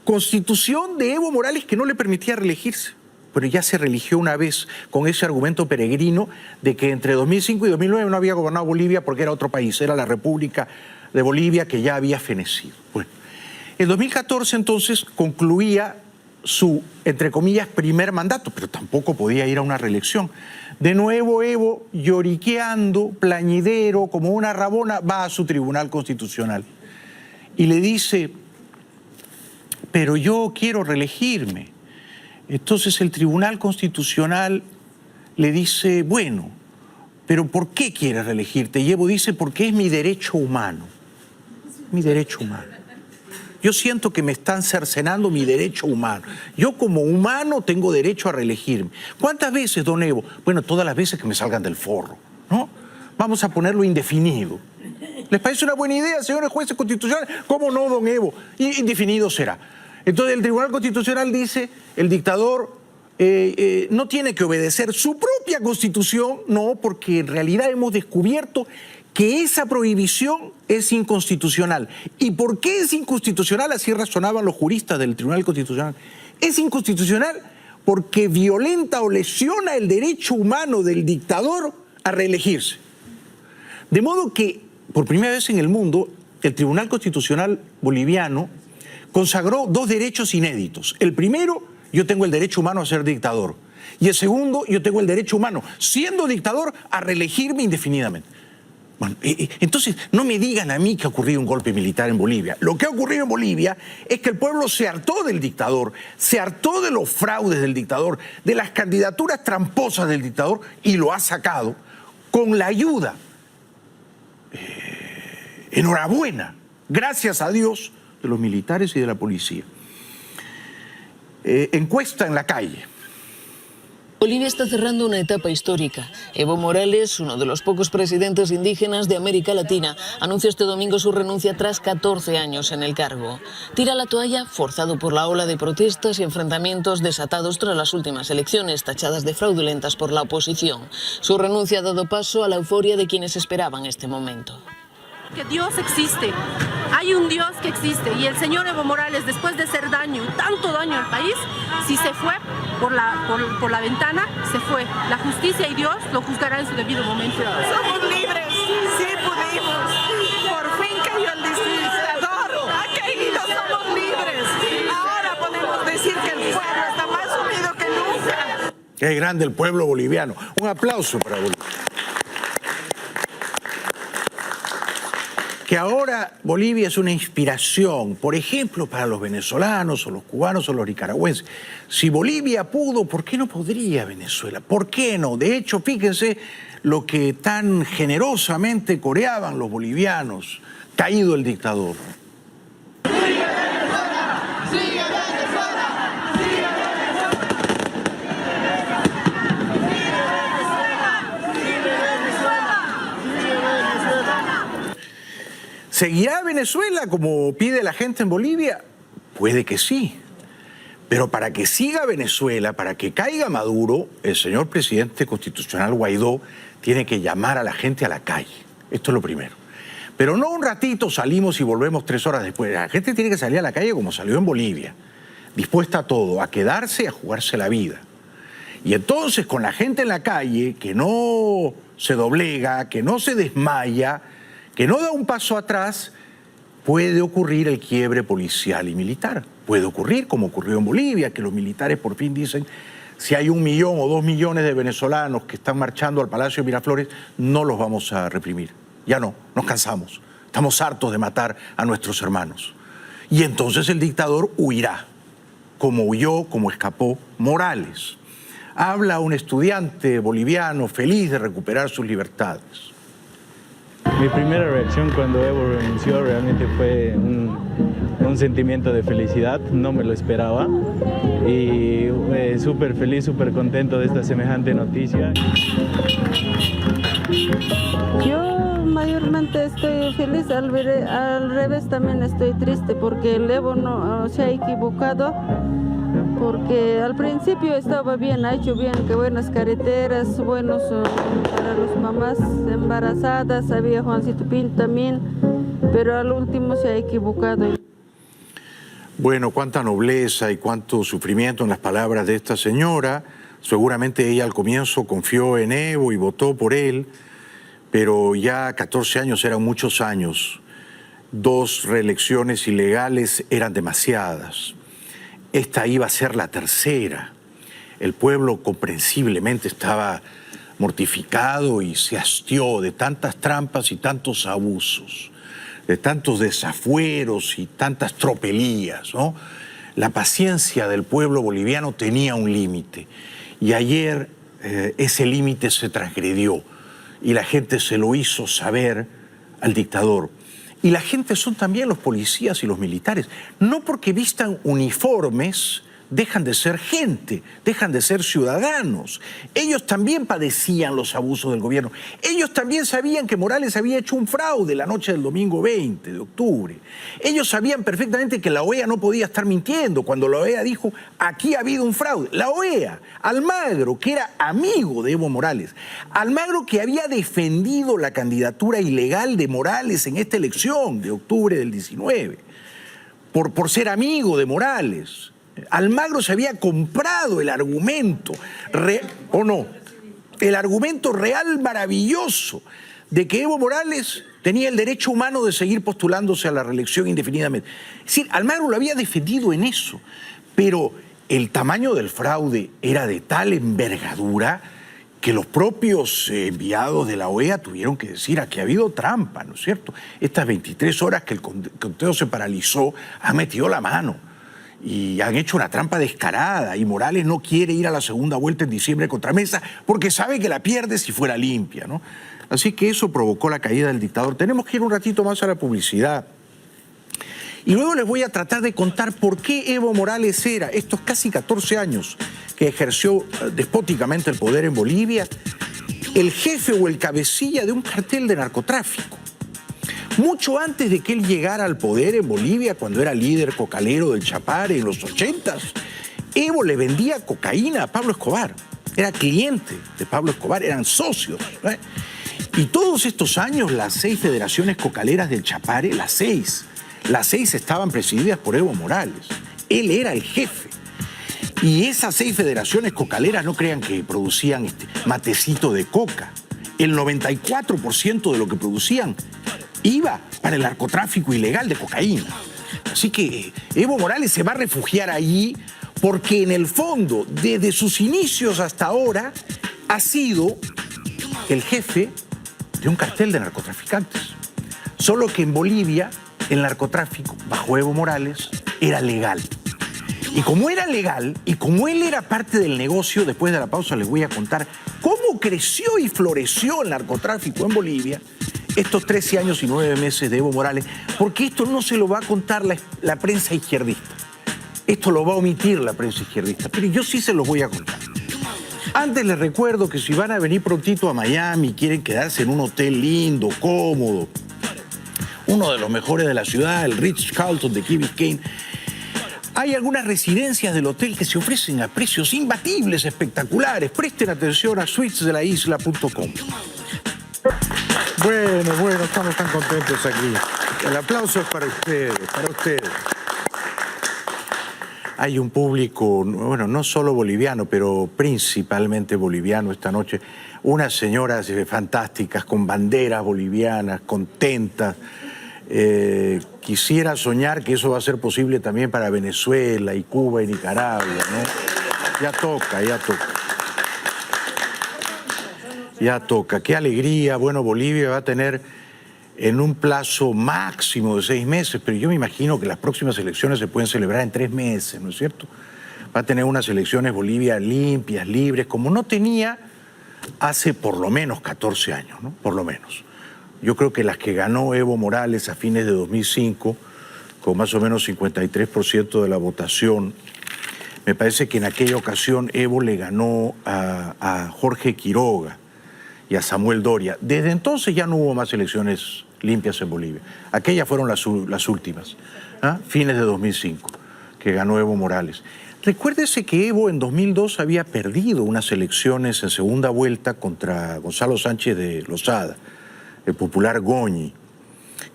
Speaker 1: Constitución de Evo Morales que no le permitía reelegirse, pero ya se reeligió una vez con ese argumento peregrino de que entre 2005 y 2009 no había gobernado Bolivia porque era otro país, era la República de Bolivia que ya había fenecido. Bueno, en 2014 entonces concluía su, entre comillas, primer mandato, pero tampoco podía ir a una reelección. De nuevo Evo, lloriqueando, plañidero, como una rabona, va a su Tribunal Constitucional y le dice, pero yo quiero reelegirme. Entonces el Tribunal Constitucional le dice, bueno, pero ¿por qué quieres reelegirte? Y Evo dice, porque es mi derecho humano. Mi derecho humano. Yo siento que me están cercenando mi derecho humano. Yo como humano tengo derecho a reelegirme. ¿Cuántas veces, don Evo? Bueno, todas las veces que me salgan del forro, ¿no? Vamos a ponerlo indefinido. ¿Les parece una buena idea, señores jueces constitucionales? ¿Cómo no, don Evo? Indefinido será. Entonces el Tribunal Constitucional dice, el dictador no tiene que obedecer su propia Constitución, no, porque en realidad hemos descubierto que esa prohibición es inconstitucional. ¿Y por qué es inconstitucional? Así razonaban los juristas del Tribunal Constitucional. Es inconstitucional porque violenta o lesiona el derecho humano del dictador a reelegirse. De modo que, por primera vez en el mundo, el Tribunal Constitucional boliviano consagró dos derechos inéditos. El primero, yo tengo el derecho humano a ser dictador. Y el segundo, yo tengo el derecho humano, siendo dictador, a reelegirme indefinidamente. Bueno, entonces, no me digan a mí que ha ocurrido un golpe militar en Bolivia. Lo que ha ocurrido en Bolivia es que el pueblo se hartó del dictador, se hartó de los fraudes del dictador, de las candidaturas tramposas del dictador, y lo ha sacado con la ayuda, enhorabuena, gracias a Dios, de los militares y de la policía. Encuesta en la calle.
Speaker 15: Bolivia está cerrando una etapa histórica. Evo Morales, uno de los pocos presidentes indígenas de América Latina, anunció este domingo su renuncia tras 14 años en el cargo. Tira la toalla forzado por la ola de protestas y enfrentamientos desatados tras las últimas elecciones, tachadas de fraudulentas por la oposición. Su renuncia ha dado paso a la euforia de quienes esperaban este momento.
Speaker 16: Que Dios existe, hay un Dios que existe y el señor Evo Morales, después de hacer daño, tanto daño al país, si se fue por la ventana, se fue. La justicia y Dios lo juzgarán en su debido momento.
Speaker 17: Somos libres, sí pudimos, por fin cayó el dictador, ha caído, somos libres. Ahora podemos decir que el pueblo está más unido que nunca.
Speaker 1: Qué grande el pueblo boliviano. Un aplauso para Bolivia. Que ahora Bolivia es una inspiración, por ejemplo, para los venezolanos o los cubanos o los nicaragüenses. Si Bolivia pudo, ¿por qué no podría Venezuela? ¿Por qué no? De hecho, fíjense lo que tan generosamente coreaban los bolivianos, caído el dictador. ¿Seguirá Venezuela como pide la gente en Bolivia? Puede que sí. Pero para que siga Venezuela, para que caiga Maduro, el señor presidente constitucional Guaidó tiene que llamar a la gente a la calle. Esto es lo primero. Pero no un ratito salimos y volvemos 3 horas después. La gente tiene que salir a la calle como salió en Bolivia, dispuesta a todo, a quedarse, a jugarse la vida. Y entonces con la gente en la calle, que no se doblega, que no se desmaya, que no da un paso atrás, puede ocurrir el quiebre policial y militar. Puede ocurrir, como ocurrió en Bolivia, que los militares por fin dicen: si hay 1 millón o 2 millones de venezolanos que están marchando al Palacio de Miraflores, no los vamos a reprimir. Ya no, nos cansamos. Estamos hartos de matar a nuestros hermanos. Y entonces el dictador huirá, como huyó, como escapó Morales. Habla un estudiante boliviano feliz de recuperar sus libertades.
Speaker 18: Mi primera reacción cuando Evo renunció realmente fue un sentimiento de felicidad, no me lo esperaba. Y súper feliz, súper contento de esta semejante noticia.
Speaker 19: Yo mayormente estoy feliz, al revés también estoy triste porque el Evo no se ha equivocado, porque al principio estaba bien, ha hecho bien, que buenas carreteras, buenos para las mamás embarazadas, había Juancito Pinto también, pero al último se ha equivocado.
Speaker 1: Bueno, cuánta nobleza y cuánto sufrimiento en las palabras de esta señora. Seguramente ella al comienzo confió en Evo y votó por él, pero ya 14 años eran muchos años. 2 reelecciones ilegales eran demasiadas. Esta iba a ser la tercera. El pueblo comprensiblemente estaba mortificado y se hastió de tantas trampas y tantos abusos, de tantos desafueros y tantas tropelías, ¿no? La paciencia del pueblo boliviano tenía un límite y ayer ese límite se transgredió y la gente se lo hizo saber al dictador. Y la gente son también los policías y los militares. No porque vistan uniformes dejan de ser gente, dejan de ser ciudadanos. Ellos también padecían los abusos del gobierno. Ellos también sabían que Morales había hecho un fraude la noche del domingo 20 de octubre. Ellos sabían perfectamente que la OEA no podía estar mintiendo cuando la OEA dijo: aquí ha habido un fraude. La OEA, Almagro, que era amigo de Evo Morales, Almagro que había defendido la candidatura ilegal de Morales en esta elección de octubre del 19, por ser amigo de Morales. Almagro se había comprado el argumento, ¿o no? El argumento real maravilloso de que Evo Morales tenía el derecho humano de seguir postulándose a la reelección indefinidamente. Es decir, Almagro lo había defendido en eso, pero el tamaño del fraude era de tal envergadura que los propios enviados de la OEA tuvieron que decir: aquí ha habido trampa, ¿no es cierto? Estas 23 horas que el conteo se paralizó, ha metido la mano. Y han hecho una trampa descarada y Morales no quiere ir a la segunda vuelta en diciembre contra Mesa porque sabe que la pierde si fuera limpia, ¿no? Así que eso provocó la caída del dictador. Tenemos que ir un ratito más a la publicidad. Y luego les voy a tratar de contar por qué Evo Morales era, estos casi 14 años que ejerció despóticamente el poder en Bolivia, el jefe o el cabecilla de un cartel de narcotráfico. Mucho antes de que él llegara al poder en Bolivia, cuando era líder cocalero del Chapare en los 80s, Evo le vendía cocaína a Pablo Escobar. Era cliente de Pablo Escobar, eran socios, ¿no? Y todos estos años las 6 federaciones cocaleras del Chapare, las 6 estaban presididas por Evo Morales. Él era el jefe. Y esas 6 federaciones cocaleras, no crean que producían matecito de coca. El 94% de lo que producían iba para el narcotráfico ilegal de cocaína. Así que Evo Morales se va a refugiar allí porque en el fondo, desde sus inicios hasta ahora, ha sido el jefe de un cartel de narcotraficantes. Solo que en Bolivia el narcotráfico, bajo Evo Morales, era legal. Y como era legal, y como él era parte del negocio, después de la pausa les voy a contar cómo creció y floreció el narcotráfico en Bolivia estos 13 años y 9 meses de Evo Morales, porque esto no se lo va a contar la prensa izquierdista. Esto lo va a omitir la prensa izquierdista, pero yo sí se los voy a contar. Antes les recuerdo que si van a venir prontito a Miami y quieren quedarse en un hotel lindo, cómodo, uno de los mejores de la ciudad, el Ritz-Carlton de Key Biscayne, hay algunas residencias del hotel que se ofrecen a precios imbatibles, espectaculares. Presten atención a suitesdelaisla.com. Bueno, estamos tan contentos aquí. El aplauso es para ustedes, para ustedes. hay un público, bueno, no solo boliviano, pero principalmente boliviano esta noche. Unas señoras fantásticas con banderas bolivianas, contentas. Quisiera soñar que eso va a ser posible también para Venezuela y Cuba y Nicaragua, ¿no? Ya toca, ya toca. Ya toca. Qué alegría. Bueno, Bolivia va a tener en un plazo máximo de 6 meses, pero yo me imagino que las próximas elecciones se pueden celebrar en 3 meses, ¿no es cierto? Va a tener unas elecciones Bolivia limpias, libres, como no tenía hace por lo menos 14 años, ¿no? Por lo menos. Yo creo que las que ganó Evo Morales a fines de 2005, con más o menos 53% de la votación, me parece que en aquella ocasión Evo le ganó a Jorge Quiroga y a Samuel Doria. Desde entonces ya no hubo más elecciones limpias en Bolivia. Aquellas fueron las últimas, fines de 2005, que ganó Evo Morales. Recuérdese que Evo en 2002 había perdido unas elecciones en segunda vuelta contra Gonzalo Sánchez de Lozada, el popular Goñi,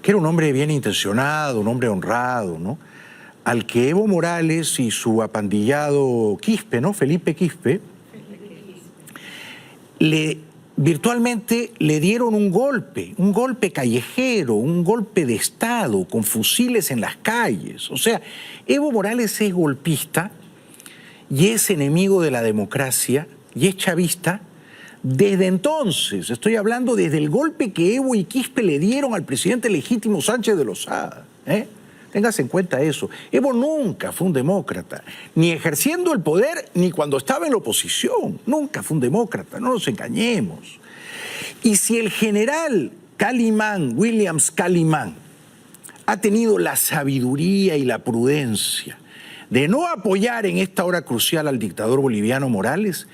Speaker 1: que era un hombre bien intencionado, un hombre honrado, ¿no? Al que Evo Morales y su apandillado Quispe, ¿no? Felipe Quispe, virtualmente le dieron un golpe callejero, un golpe de Estado, con fusiles en las calles. O sea, Evo Morales es golpista y es enemigo de la democracia y es chavista desde entonces. Estoy hablando desde el golpe que Evo y Quispe le dieron al presidente legítimo Sánchez de Lozada. Téngase en cuenta eso. Evo nunca fue un demócrata, ni ejerciendo el poder, ni cuando estaba en la oposición. Nunca fue un demócrata, no nos engañemos. Y si el general Calimán, Williams Calimán, ha tenido la sabiduría y la prudencia de no apoyar en esta hora crucial al dictador boliviano Morales,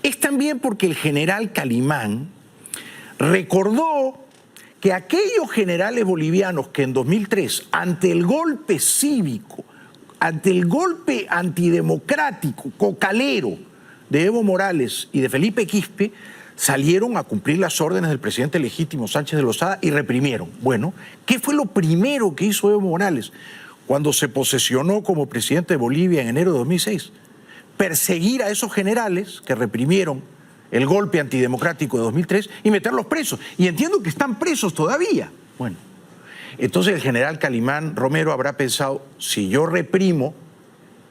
Speaker 1: es también porque el general Calimán recordó que aquellos generales bolivianos que en 2003, ante el golpe cívico, ante el golpe antidemocrático, cocalero de Evo Morales y de Felipe Quispe, salieron a cumplir las órdenes del presidente legítimo Sánchez de Lozada y reprimieron. Bueno, ¿qué fue lo primero que hizo Evo Morales cuando se posesionó como presidente de Bolivia en enero de 2006? Perseguir a esos generales que reprimieron el golpe antidemocrático de 2003 y meterlos presos. Y entiendo que están presos todavía. Bueno, entonces el general Calimán Romero habrá pensado, si yo reprimo,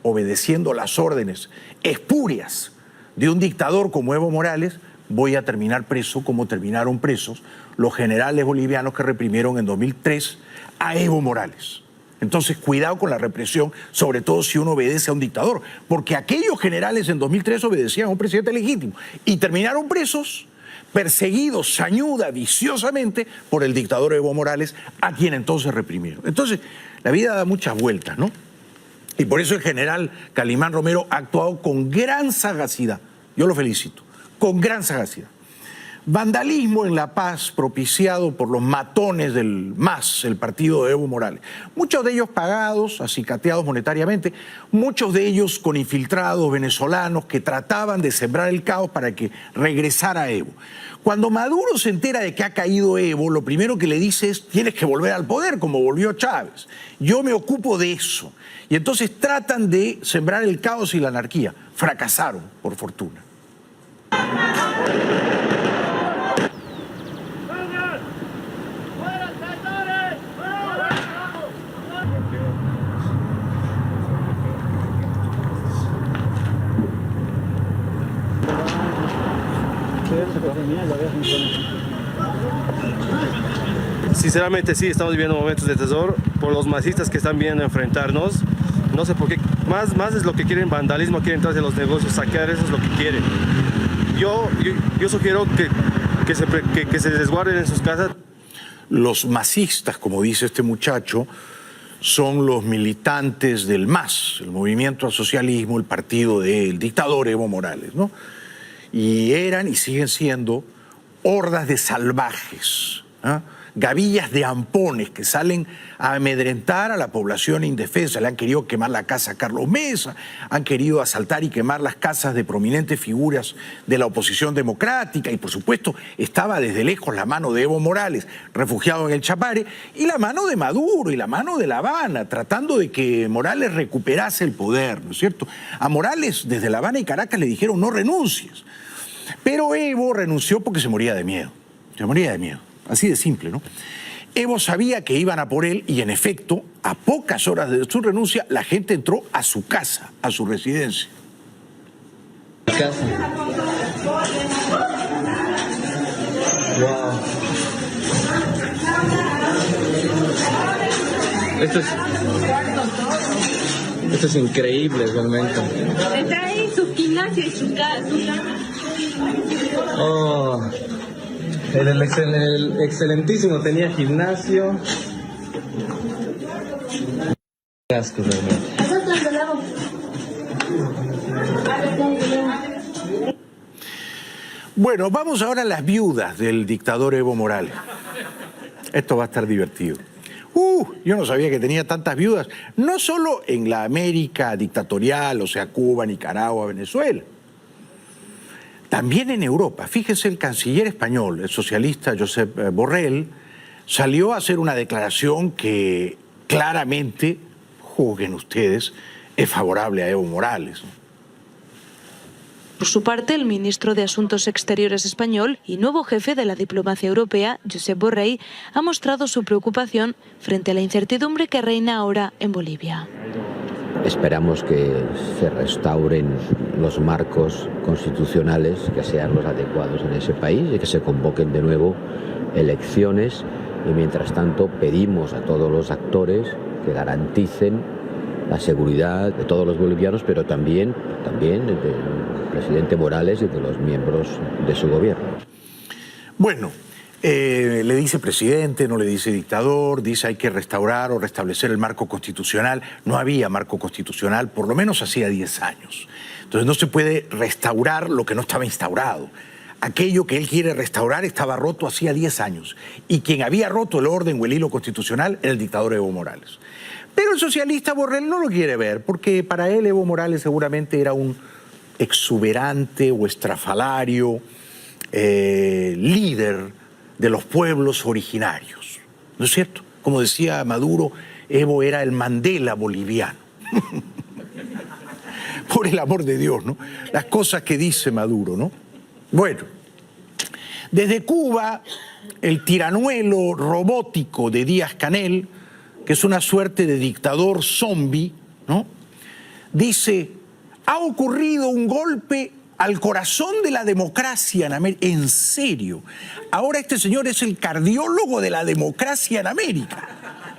Speaker 1: obedeciendo las órdenes espurias de un dictador como Evo Morales, voy a terminar preso como terminaron presos los generales bolivianos que reprimieron en 2003 a Evo Morales. Entonces, cuidado con la represión, sobre todo si uno obedece a un dictador, porque aquellos generales en 2003 obedecían a un presidente legítimo y terminaron presos, perseguidos sañuda, viciosamente, por el dictador Evo Morales, a quien entonces reprimieron. Entonces, la vida da muchas vueltas, ¿no? Y por eso el general Calimán Romero ha actuado con gran sagacidad. Yo lo felicito, con gran sagacidad. Vandalismo en La Paz propiciado por los matones del MAS, el partido de Evo Morales. Muchos de ellos pagados, acicateados monetariamente, muchos de ellos con infiltrados venezolanos que trataban de sembrar el caos para que regresara Evo. Cuando Maduro se entera de que ha caído Evo, lo primero que le dice es: tienes que volver al poder como volvió Chávez. Yo me ocupo de eso. Y entonces tratan de sembrar el caos y la anarquía. Fracasaron, por fortuna.
Speaker 20: Sinceramente sí, estamos viviendo momentos de terror por los masistas que están viendo enfrentarnos. No sé por qué, más es lo que quieren, vandalismo, quieren entrar en los negocios, saquear, eso es lo que quieren. Yo sugiero que se resguarden en sus casas.
Speaker 1: Los masistas, como dice este muchacho, son los militantes del MAS, el Movimiento al Socialismo, el partido del dictador Evo Morales, ¿no? Y eran y siguen siendo hordas de salvajes, gavillas de ampones que salen a amedrentar a la población indefensa. Le han querido quemar la casa a Carlos Mesa, han querido asaltar y quemar las casas de prominentes figuras de la oposición democrática y por supuesto estaba desde lejos la mano de Evo Morales, refugiado en el Chapare, y la mano de Maduro y la mano de La Habana, tratando de que Morales recuperase el poder, ¿no es cierto? A Morales desde La Habana y Caracas le dijeron no renuncies, pero Evo renunció porque se moría de miedo, así de simple, ¿no? Evo sabía que iban a por él y en efecto, a pocas horas de su renuncia, la gente entró a su casa, a su residencia.
Speaker 21: Wow. Esto es increíble realmente.
Speaker 17: Está ahí su gimnasio y su casa.
Speaker 21: Oh, el excelentísimo tenía gimnasio. Qué asco realmente.
Speaker 1: Bueno, vamos ahora a las viudas del dictador Evo Morales. Esto va a estar divertido. Yo no sabía que tenía tantas viudas, no solo en la América dictatorial, o sea, Cuba, Nicaragua, Venezuela. También en Europa. Fíjese, el canciller español, el socialista Josep Borrell, salió a hacer una declaración que claramente, juzguen ustedes, es favorable a Evo Morales.
Speaker 12: Por su parte, el ministro de Asuntos Exteriores español y nuevo jefe de la diplomacia europea, Josep Borrell, ha mostrado su preocupación frente a la incertidumbre que reina ahora en Bolivia.
Speaker 22: Esperamos que se restauren los marcos constitucionales que sean los adecuados en ese país y que se convoquen de nuevo elecciones. Y mientras tanto pedimos a todos los actores que garanticen la seguridad de todos los bolivianos, pero también del presidente Morales y de los miembros de su gobierno.
Speaker 1: Bueno, le dice presidente, no le dice dictador, dice hay que restaurar o restablecer el marco constitucional. No había marco constitucional, por lo menos hacía 10 años. Entonces no se puede restaurar lo que no estaba instaurado. Aquello que él quiere restaurar estaba roto hacía 10 años. Y quien había roto el orden o el hilo constitucional era el dictador Evo Morales. Pero el socialista Borrell no lo quiere ver, porque para él Evo Morales seguramente era un exuberante o estrafalario líder de los pueblos originarios. ¿No es cierto? Como decía Maduro, Evo era el Mandela boliviano. Por el amor de Dios, ¿no? Las cosas que dice Maduro, ¿no? Bueno, desde Cuba, el tiranuelo robótico de Díaz-Canel, que es una suerte de dictador zombie, ¿no? Dice, ha ocurrido un golpe al corazón de la democracia en América. En serio, ahora este señor es el cardiólogo de la democracia en América.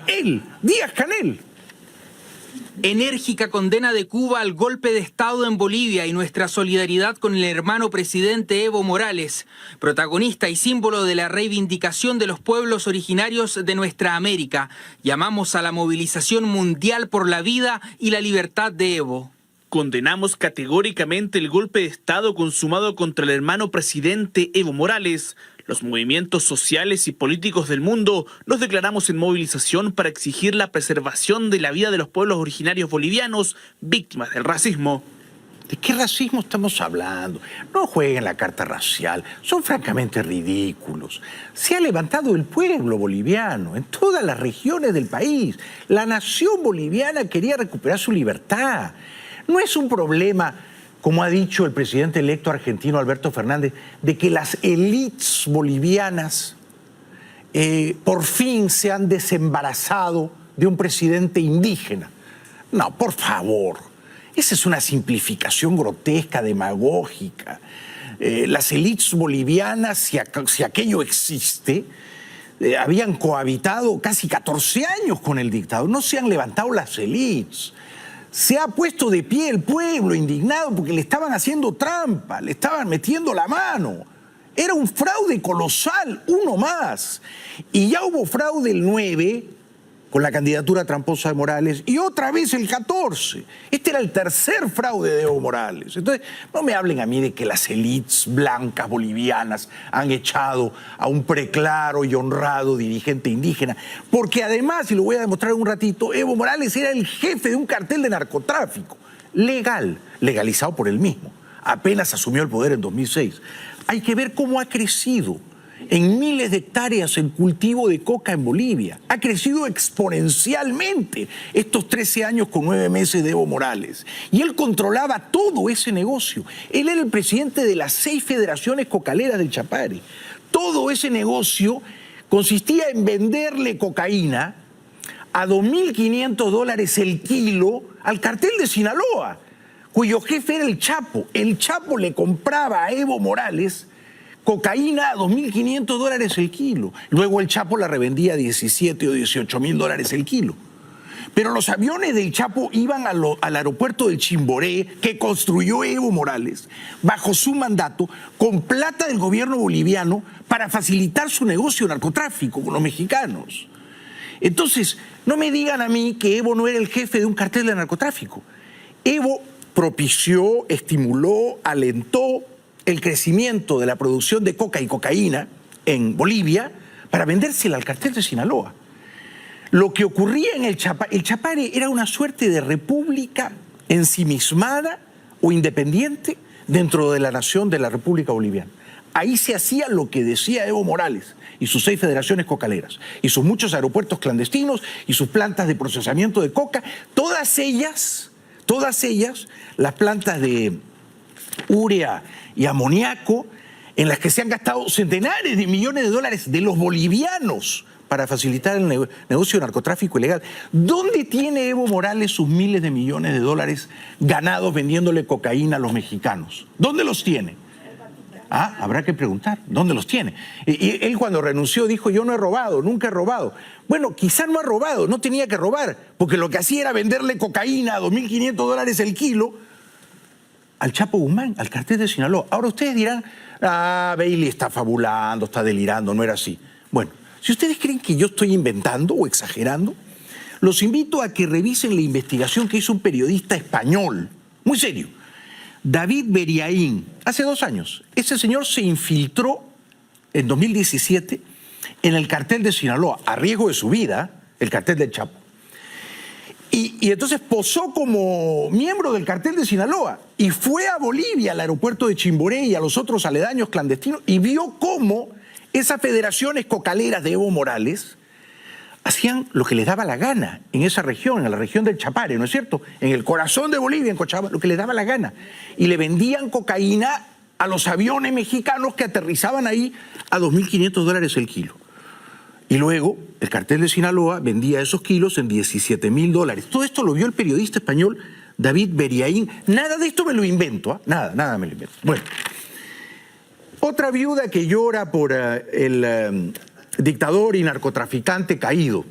Speaker 1: Él, Díaz-Canel.
Speaker 23: Enérgica condena de Cuba al golpe de Estado en Bolivia y nuestra solidaridad con el hermano presidente Evo Morales, protagonista y símbolo de la reivindicación de los pueblos originarios de nuestra América. Llamamos a la movilización mundial por la vida y la libertad de Evo.
Speaker 24: Condenamos categóricamente el golpe de Estado consumado contra el hermano presidente Evo Morales. Los movimientos sociales y políticos del mundo nos declaramos en movilización para exigir la preservación de la vida de los pueblos originarios bolivianos víctimas del racismo.
Speaker 1: ¿De qué racismo estamos hablando? No jueguen la carta racial, son francamente ridículos. Se ha levantado el pueblo boliviano en todas las regiones del país. La nación boliviana quería recuperar su libertad. No es un problema, como ha dicho el presidente electo argentino Alberto Fernández, de que las élites bolivianas por fin se han desembarazado de un presidente indígena. No, por favor, esa es una simplificación grotesca, demagógica. Las élites bolivianas, si aquello existe, habían cohabitado casi 14 años con el dictador. No se han levantado las élites. Se ha puesto de pie el pueblo indignado porque le estaban haciendo trampa, le estaban metiendo la mano. Era un fraude colosal, uno más. Y ya hubo fraude el 9 con la candidatura tramposa de Morales y otra vez el 14. Este era el tercer fraude de Evo Morales. Entonces, no me hablen a mí de que las élites blancas bolivianas han echado a un preclaro y honrado dirigente indígena, porque además, y lo voy a demostrar en un ratito, Evo Morales era el jefe de un cartel de narcotráfico, legal, legalizado por él mismo. Apenas asumió el poder en 2006. Hay que ver cómo ha crecido en miles de hectáreas el cultivo de coca en Bolivia. Ha crecido exponencialmente estos 13 años con 9 meses de Evo Morales. Y él controlaba todo ese negocio. Él era el presidente de las 6 federaciones cocaleras del Chapare. Todo ese negocio consistía en venderle cocaína a $2.500 el kilo al cartel de Sinaloa, cuyo jefe era el Chapo. El Chapo le compraba a Evo Morales cocaína a $2.500 el kilo. Luego el Chapo la revendía a 17 o 18 mil dólares el kilo. Pero los aviones del Chapo iban al aeropuerto del Chimboré, que construyó Evo Morales, bajo su mandato, con plata del gobierno boliviano para facilitar su negocio de narcotráfico con los mexicanos. Entonces, no me digan a mí que Evo no era el jefe de un cartel de narcotráfico. Evo propició, estimuló, alentó el crecimiento de la producción de coca y cocaína en Bolivia para vendérsela al cartel de Sinaloa. Lo que ocurría en el Chapare era una suerte de república ensimismada o independiente dentro de la nación de la República Boliviana. Ahí se hacía lo que decía Evo Morales y sus 6 federaciones cocaleras, y sus muchos aeropuertos clandestinos y sus plantas de procesamiento de coca, todas ellas, las plantas de urea y amoníaco, en las que se han gastado centenares de millones de dólares de los bolivianos para facilitar el negocio de narcotráfico ilegal. ¿Dónde tiene Evo Morales sus miles de millones de dólares ganados vendiéndole cocaína a los mexicanos? ¿Dónde los tiene? Habrá que preguntar, ¿dónde los tiene? Y él cuando renunció dijo, yo no he robado, nunca he robado. Bueno, quizás no ha robado, no tenía que robar, porque lo que hacía era venderle cocaína a $2.500 el kilo al Chapo Guzmán, al cartel de Sinaloa. Ahora ustedes dirán, Bailey está fabulando, está delirando, no era así. Bueno, si ustedes creen que yo estoy inventando o exagerando, los invito a que revisen la investigación que hizo un periodista español, muy serio, David Beriaín, hace 2 años. Ese señor se infiltró en 2017 en el cartel de Sinaloa, a riesgo de su vida, el cartel del Chapo. Y entonces posó como miembro del cartel de Sinaloa y fue a Bolivia, al aeropuerto de Chimboré y a los otros aledaños clandestinos, y vio cómo esas federaciones cocaleras de Evo Morales hacían lo que les daba la gana en esa región, en la región del Chapare, ¿no es cierto? En el corazón de Bolivia, en Cochabamba, lo que les daba la gana. Y le vendían cocaína a los aviones mexicanos que aterrizaban ahí a $2.500 el kilo. Y luego el cartel de Sinaloa vendía esos kilos en $17.000. Todo esto lo vio el periodista español David Beriaín. Nada de esto me lo invento, nada me lo invento. Bueno, otra viuda que llora por el dictador y narcotraficante caído.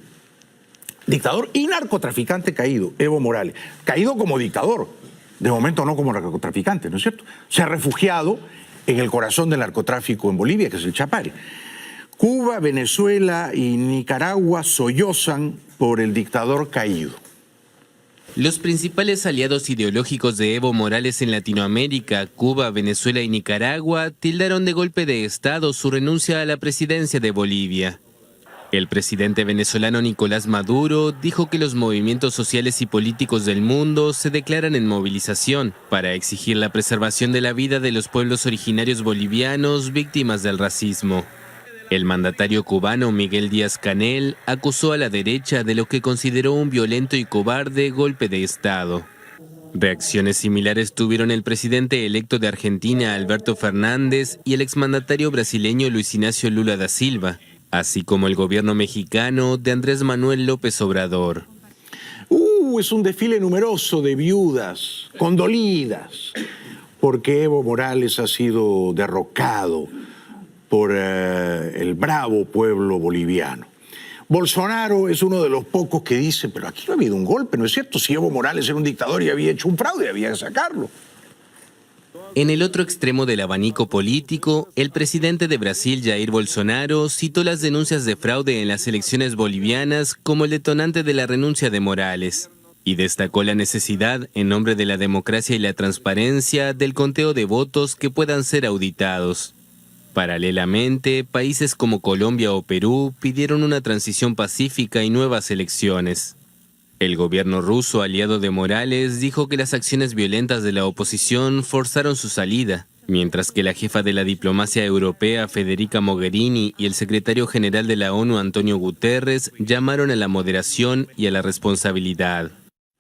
Speaker 1: Dictador y narcotraficante caído, Evo Morales. Caído como dictador, de momento no como narcotraficante, ¿no es cierto? Se ha refugiado en el corazón del narcotráfico en Bolivia, que es el Chapare. Cuba, Venezuela y Nicaragua sollozan por el dictador caído.
Speaker 2: Los principales aliados ideológicos de Evo Morales en Latinoamérica, Cuba, Venezuela y Nicaragua, tildaron de golpe de Estado su renuncia a la presidencia de Bolivia. El presidente venezolano Nicolás Maduro dijo que los movimientos sociales y políticos del mundo se declaran en movilización para exigir la preservación de la vida de los pueblos originarios bolivianos víctimas del racismo. El mandatario cubano Miguel Díaz-Canel acusó a la derecha de lo que consideró un violento y cobarde golpe de Estado. Reacciones similares tuvieron el presidente electo de Argentina, Alberto Fernández, y el exmandatario brasileño Luis Ignacio Lula da Silva, así como el gobierno mexicano de Andrés Manuel López Obrador.
Speaker 1: Es un desfile numeroso de viudas, condolidas, porque Evo Morales ha sido derrocado por el bravo pueblo boliviano. Bolsonaro es uno de los pocos que dice, pero aquí no ha habido un golpe, ¿no es cierto? Si Evo Morales era un dictador y había hecho un fraude, había que sacarlo.
Speaker 2: En el otro extremo del abanico político, el presidente de Brasil, Jair Bolsonaro, citó las denuncias de fraude en las elecciones bolivianas como el detonante de la renuncia de Morales y destacó la necesidad, en nombre de la democracia y la transparencia, del conteo de votos que puedan ser auditados. Paralelamente, países como Colombia o Perú pidieron una transición pacífica y nuevas elecciones. El gobierno ruso, aliado de Morales, dijo que las acciones violentas de la oposición forzaron su salida, mientras que la jefa de la diplomacia europea, Federica Mogherini, y el secretario general de la ONU, Antonio Guterres, llamaron a la moderación y a la responsabilidad.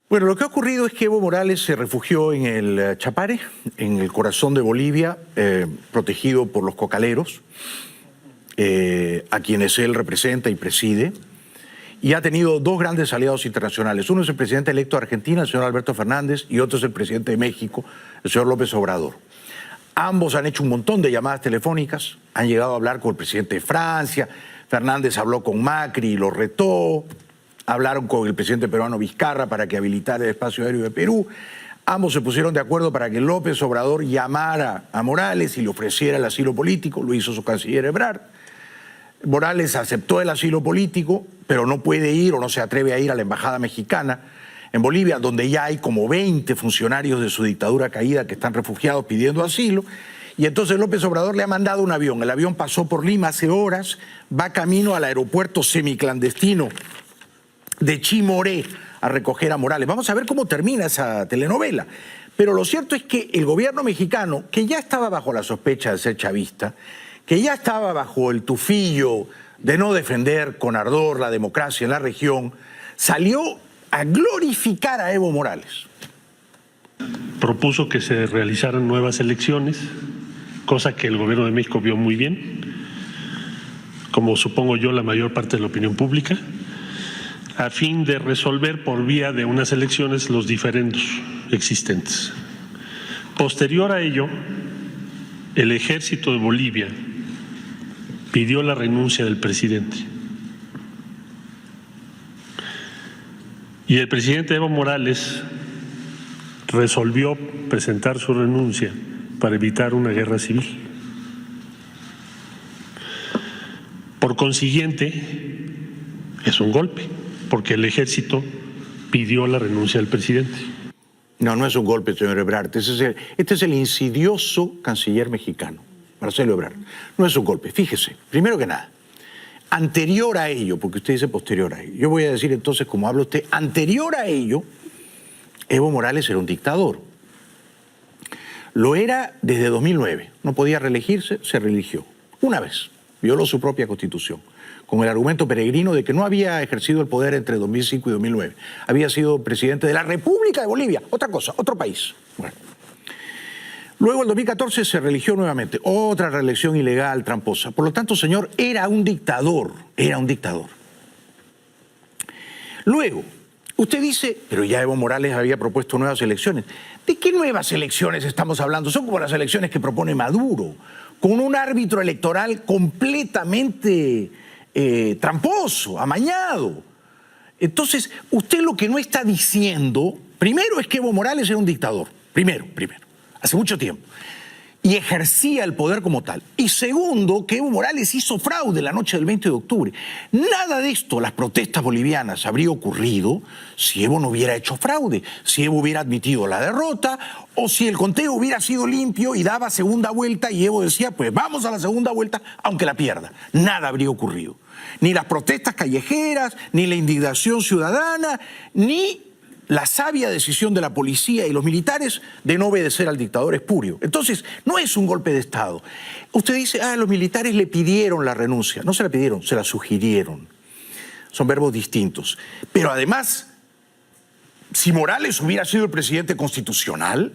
Speaker 1: Bueno, lo que ha ocurrido es que Evo Morales se refugió en el Chapare, en el corazón de Bolivia, protegido por los cocaleros, a quienes él representa y preside, y ha tenido dos grandes aliados internacionales. Uno es el presidente electo de Argentina, el señor Alberto Fernández, y otro es el presidente de México, el señor López Obrador. Ambos han hecho un montón de llamadas telefónicas, han llegado a hablar con el presidente de Francia, Fernández habló con Macri y lo retó, hablaron con el presidente peruano Vizcarra para que habilitara el espacio aéreo de Perú. Ambos se pusieron de acuerdo para que López Obrador llamara a Morales y le ofreciera el asilo político, lo hizo su canciller Ebrard. Morales aceptó el asilo político, pero no puede ir o no se atreve a ir a la embajada mexicana en Bolivia, donde ya hay como 20 funcionarios de su dictadura caída que están refugiados pidiendo asilo. Y entonces López Obrador le ha mandado un avión. El avión pasó por Lima hace horas, va camino al aeropuerto semiclandestino de Chimoré a recoger a Morales. Vamos a ver cómo termina esa telenovela. Pero lo cierto es que el gobierno mexicano, que ya estaba bajo la sospecha de ser chavista, que ya estaba bajo el tufillo de no defender con ardor la democracia en la región, salió a glorificar a Evo Morales.
Speaker 3: Propuso que se realizaran nuevas elecciones, cosa que el gobierno de México vio muy bien, como supongo yo la mayor parte de la opinión pública, a fin de resolver por vía de unas elecciones los diferendos existentes. Posterior a ello, el ejército de Bolivia pidió la renuncia del presidente. Y el presidente Evo Morales resolvió presentar su renuncia para evitar una guerra civil. Por consiguiente, es un golpe, porque el ejército pidió la renuncia del presidente.
Speaker 1: No, no es un golpe, señor Ebrard. Este es el insidioso canciller mexicano, Marcelo Ebrard. No es un golpe. Fíjese, primero que nada, anterior a ello, porque usted dice posterior a ello, yo voy a decir entonces, como habla usted, anterior a ello, Evo Morales era un dictador. Lo era desde 2009. No podía reelegirse, se reeligió. Una vez, violó su propia constitución, con el argumento peregrino de que no había ejercido el poder entre 2005 y 2009. Había sido presidente de la República de Bolivia, otra cosa, otro país. Bueno. Luego, en 2014, se reeligió nuevamente. Otra reelección ilegal, tramposa. Por lo tanto, señor, era un dictador. Era un dictador. Luego, usted dice, pero ya Evo Morales había propuesto nuevas elecciones. ¿De qué nuevas elecciones estamos hablando? Son como las elecciones que propone Maduro, con un árbitro electoral completamente tramposo, amañado. Entonces, usted lo que no está diciendo, primero es que Evo Morales era un dictador. Primero. Hace mucho tiempo, y ejercía el poder como tal. Y segundo, que Evo Morales hizo fraude la noche del 20 de octubre. Nada de esto, las protestas bolivianas, habría ocurrido si Evo no hubiera hecho fraude, si Evo hubiera admitido la derrota, o si el conteo hubiera sido limpio y daba segunda vuelta, y Evo decía, pues vamos a la segunda vuelta, aunque la pierda. Nada habría ocurrido. Ni las protestas callejeras, ni la indignación ciudadana, ni la sabia decisión de la policía y los militares de no obedecer al dictador espurio. Entonces, no es un golpe de Estado. Usted dice, los militares le pidieron la renuncia. No se la pidieron, se la sugirieron. Son verbos distintos. Pero además, si Morales hubiera sido el presidente constitucional,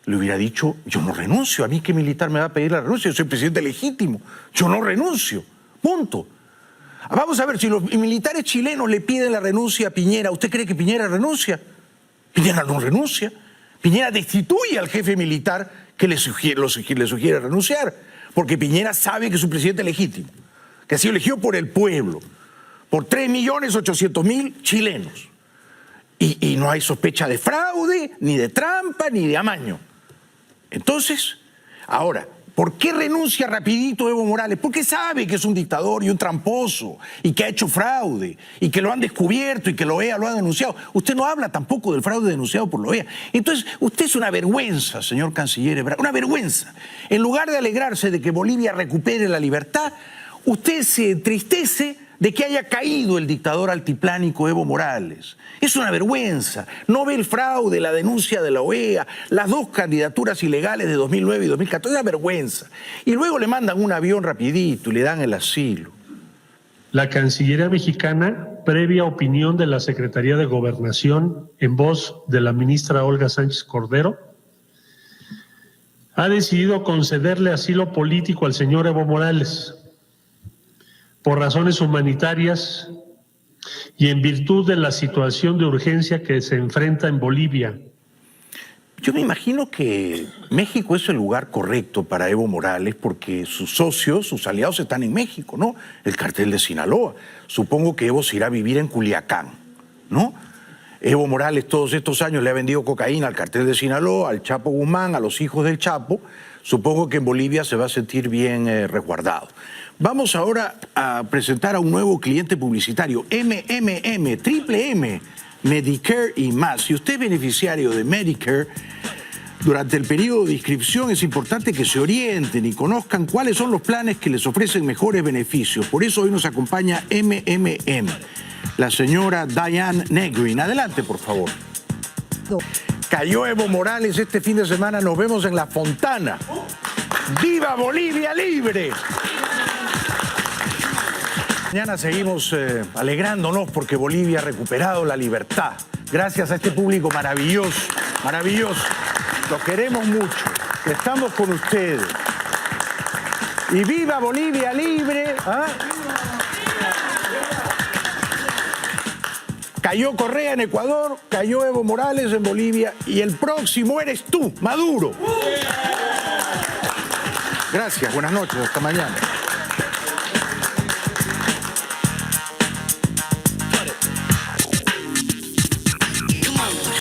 Speaker 1: le hubiera dicho, yo no renuncio. ¿A mí qué militar me va a pedir la renuncia? Yo soy presidente legítimo. Yo no renuncio. Punto. Vamos a ver, si los militares chilenos le piden la renuncia a Piñera, ¿usted cree que Piñera renuncia? Piñera no renuncia. Piñera destituye al jefe militar que le sugiere renunciar, porque Piñera sabe que es un presidente legítimo, que ha sido elegido por el pueblo, por 3.800.000 chilenos. Y no hay sospecha de fraude, ni de trampa, ni de amaño. Entonces, ahora, ¿por qué renuncia rapidito Evo Morales? Porque sabe que es un dictador y un tramposo y que ha hecho fraude y que lo han descubierto y que la OEA lo ha denunciado. Usted no habla tampoco del fraude denunciado por la OEA. Entonces, usted es una vergüenza, señor canciller Ebrard, una vergüenza. En lugar de alegrarse de que Bolivia recupere la libertad, usted se entristece de que haya caído el dictador altiplánico Evo Morales. Es una vergüenza. No ve el fraude, la denuncia de la OEA, las dos candidaturas ilegales de 2009 y 2014. Es una vergüenza. Y luego le mandan un avión rapidito y le dan el asilo.
Speaker 3: La Cancillería mexicana, previa opinión de la Secretaría de Gobernación en voz de la ministra Olga Sánchez Cordero, ha decidido concederle asilo político al señor Evo Morales por razones humanitarias y en virtud de la situación de urgencia que se enfrenta en Bolivia.
Speaker 1: Yo me imagino que México es el lugar correcto para Evo Morales porque sus socios, sus aliados están en México, ¿no? El cartel de Sinaloa. Supongo que Evo se irá a vivir en Culiacán, ¿no? Evo Morales todos estos años le ha vendido cocaína al cartel de Sinaloa, al Chapo Guzmán, a los hijos del Chapo. Supongo que en Bolivia se va a sentir bien resguardado. Vamos ahora a presentar a un nuevo cliente publicitario, Triple M, Medicare y más. Si usted es beneficiario de Medicare, durante el periodo de inscripción es importante que se orienten y conozcan cuáles son los planes que les ofrecen mejores beneficios. Por eso hoy nos acompaña la señora Diane Negrin. Adelante, por favor. Cayó Evo Morales este fin de semana, nos vemos en La Fontana. ¡Viva Bolivia libre! Mañana seguimos alegrándonos porque Bolivia ha recuperado la libertad. Gracias a este público maravilloso, maravilloso. Los queremos mucho, estamos con ustedes. Y viva Bolivia libre. ¿Ah? Cayó Correa en Ecuador, cayó Evo Morales en Bolivia y el próximo eres tú, Maduro. Gracias, buenas noches, hasta mañana.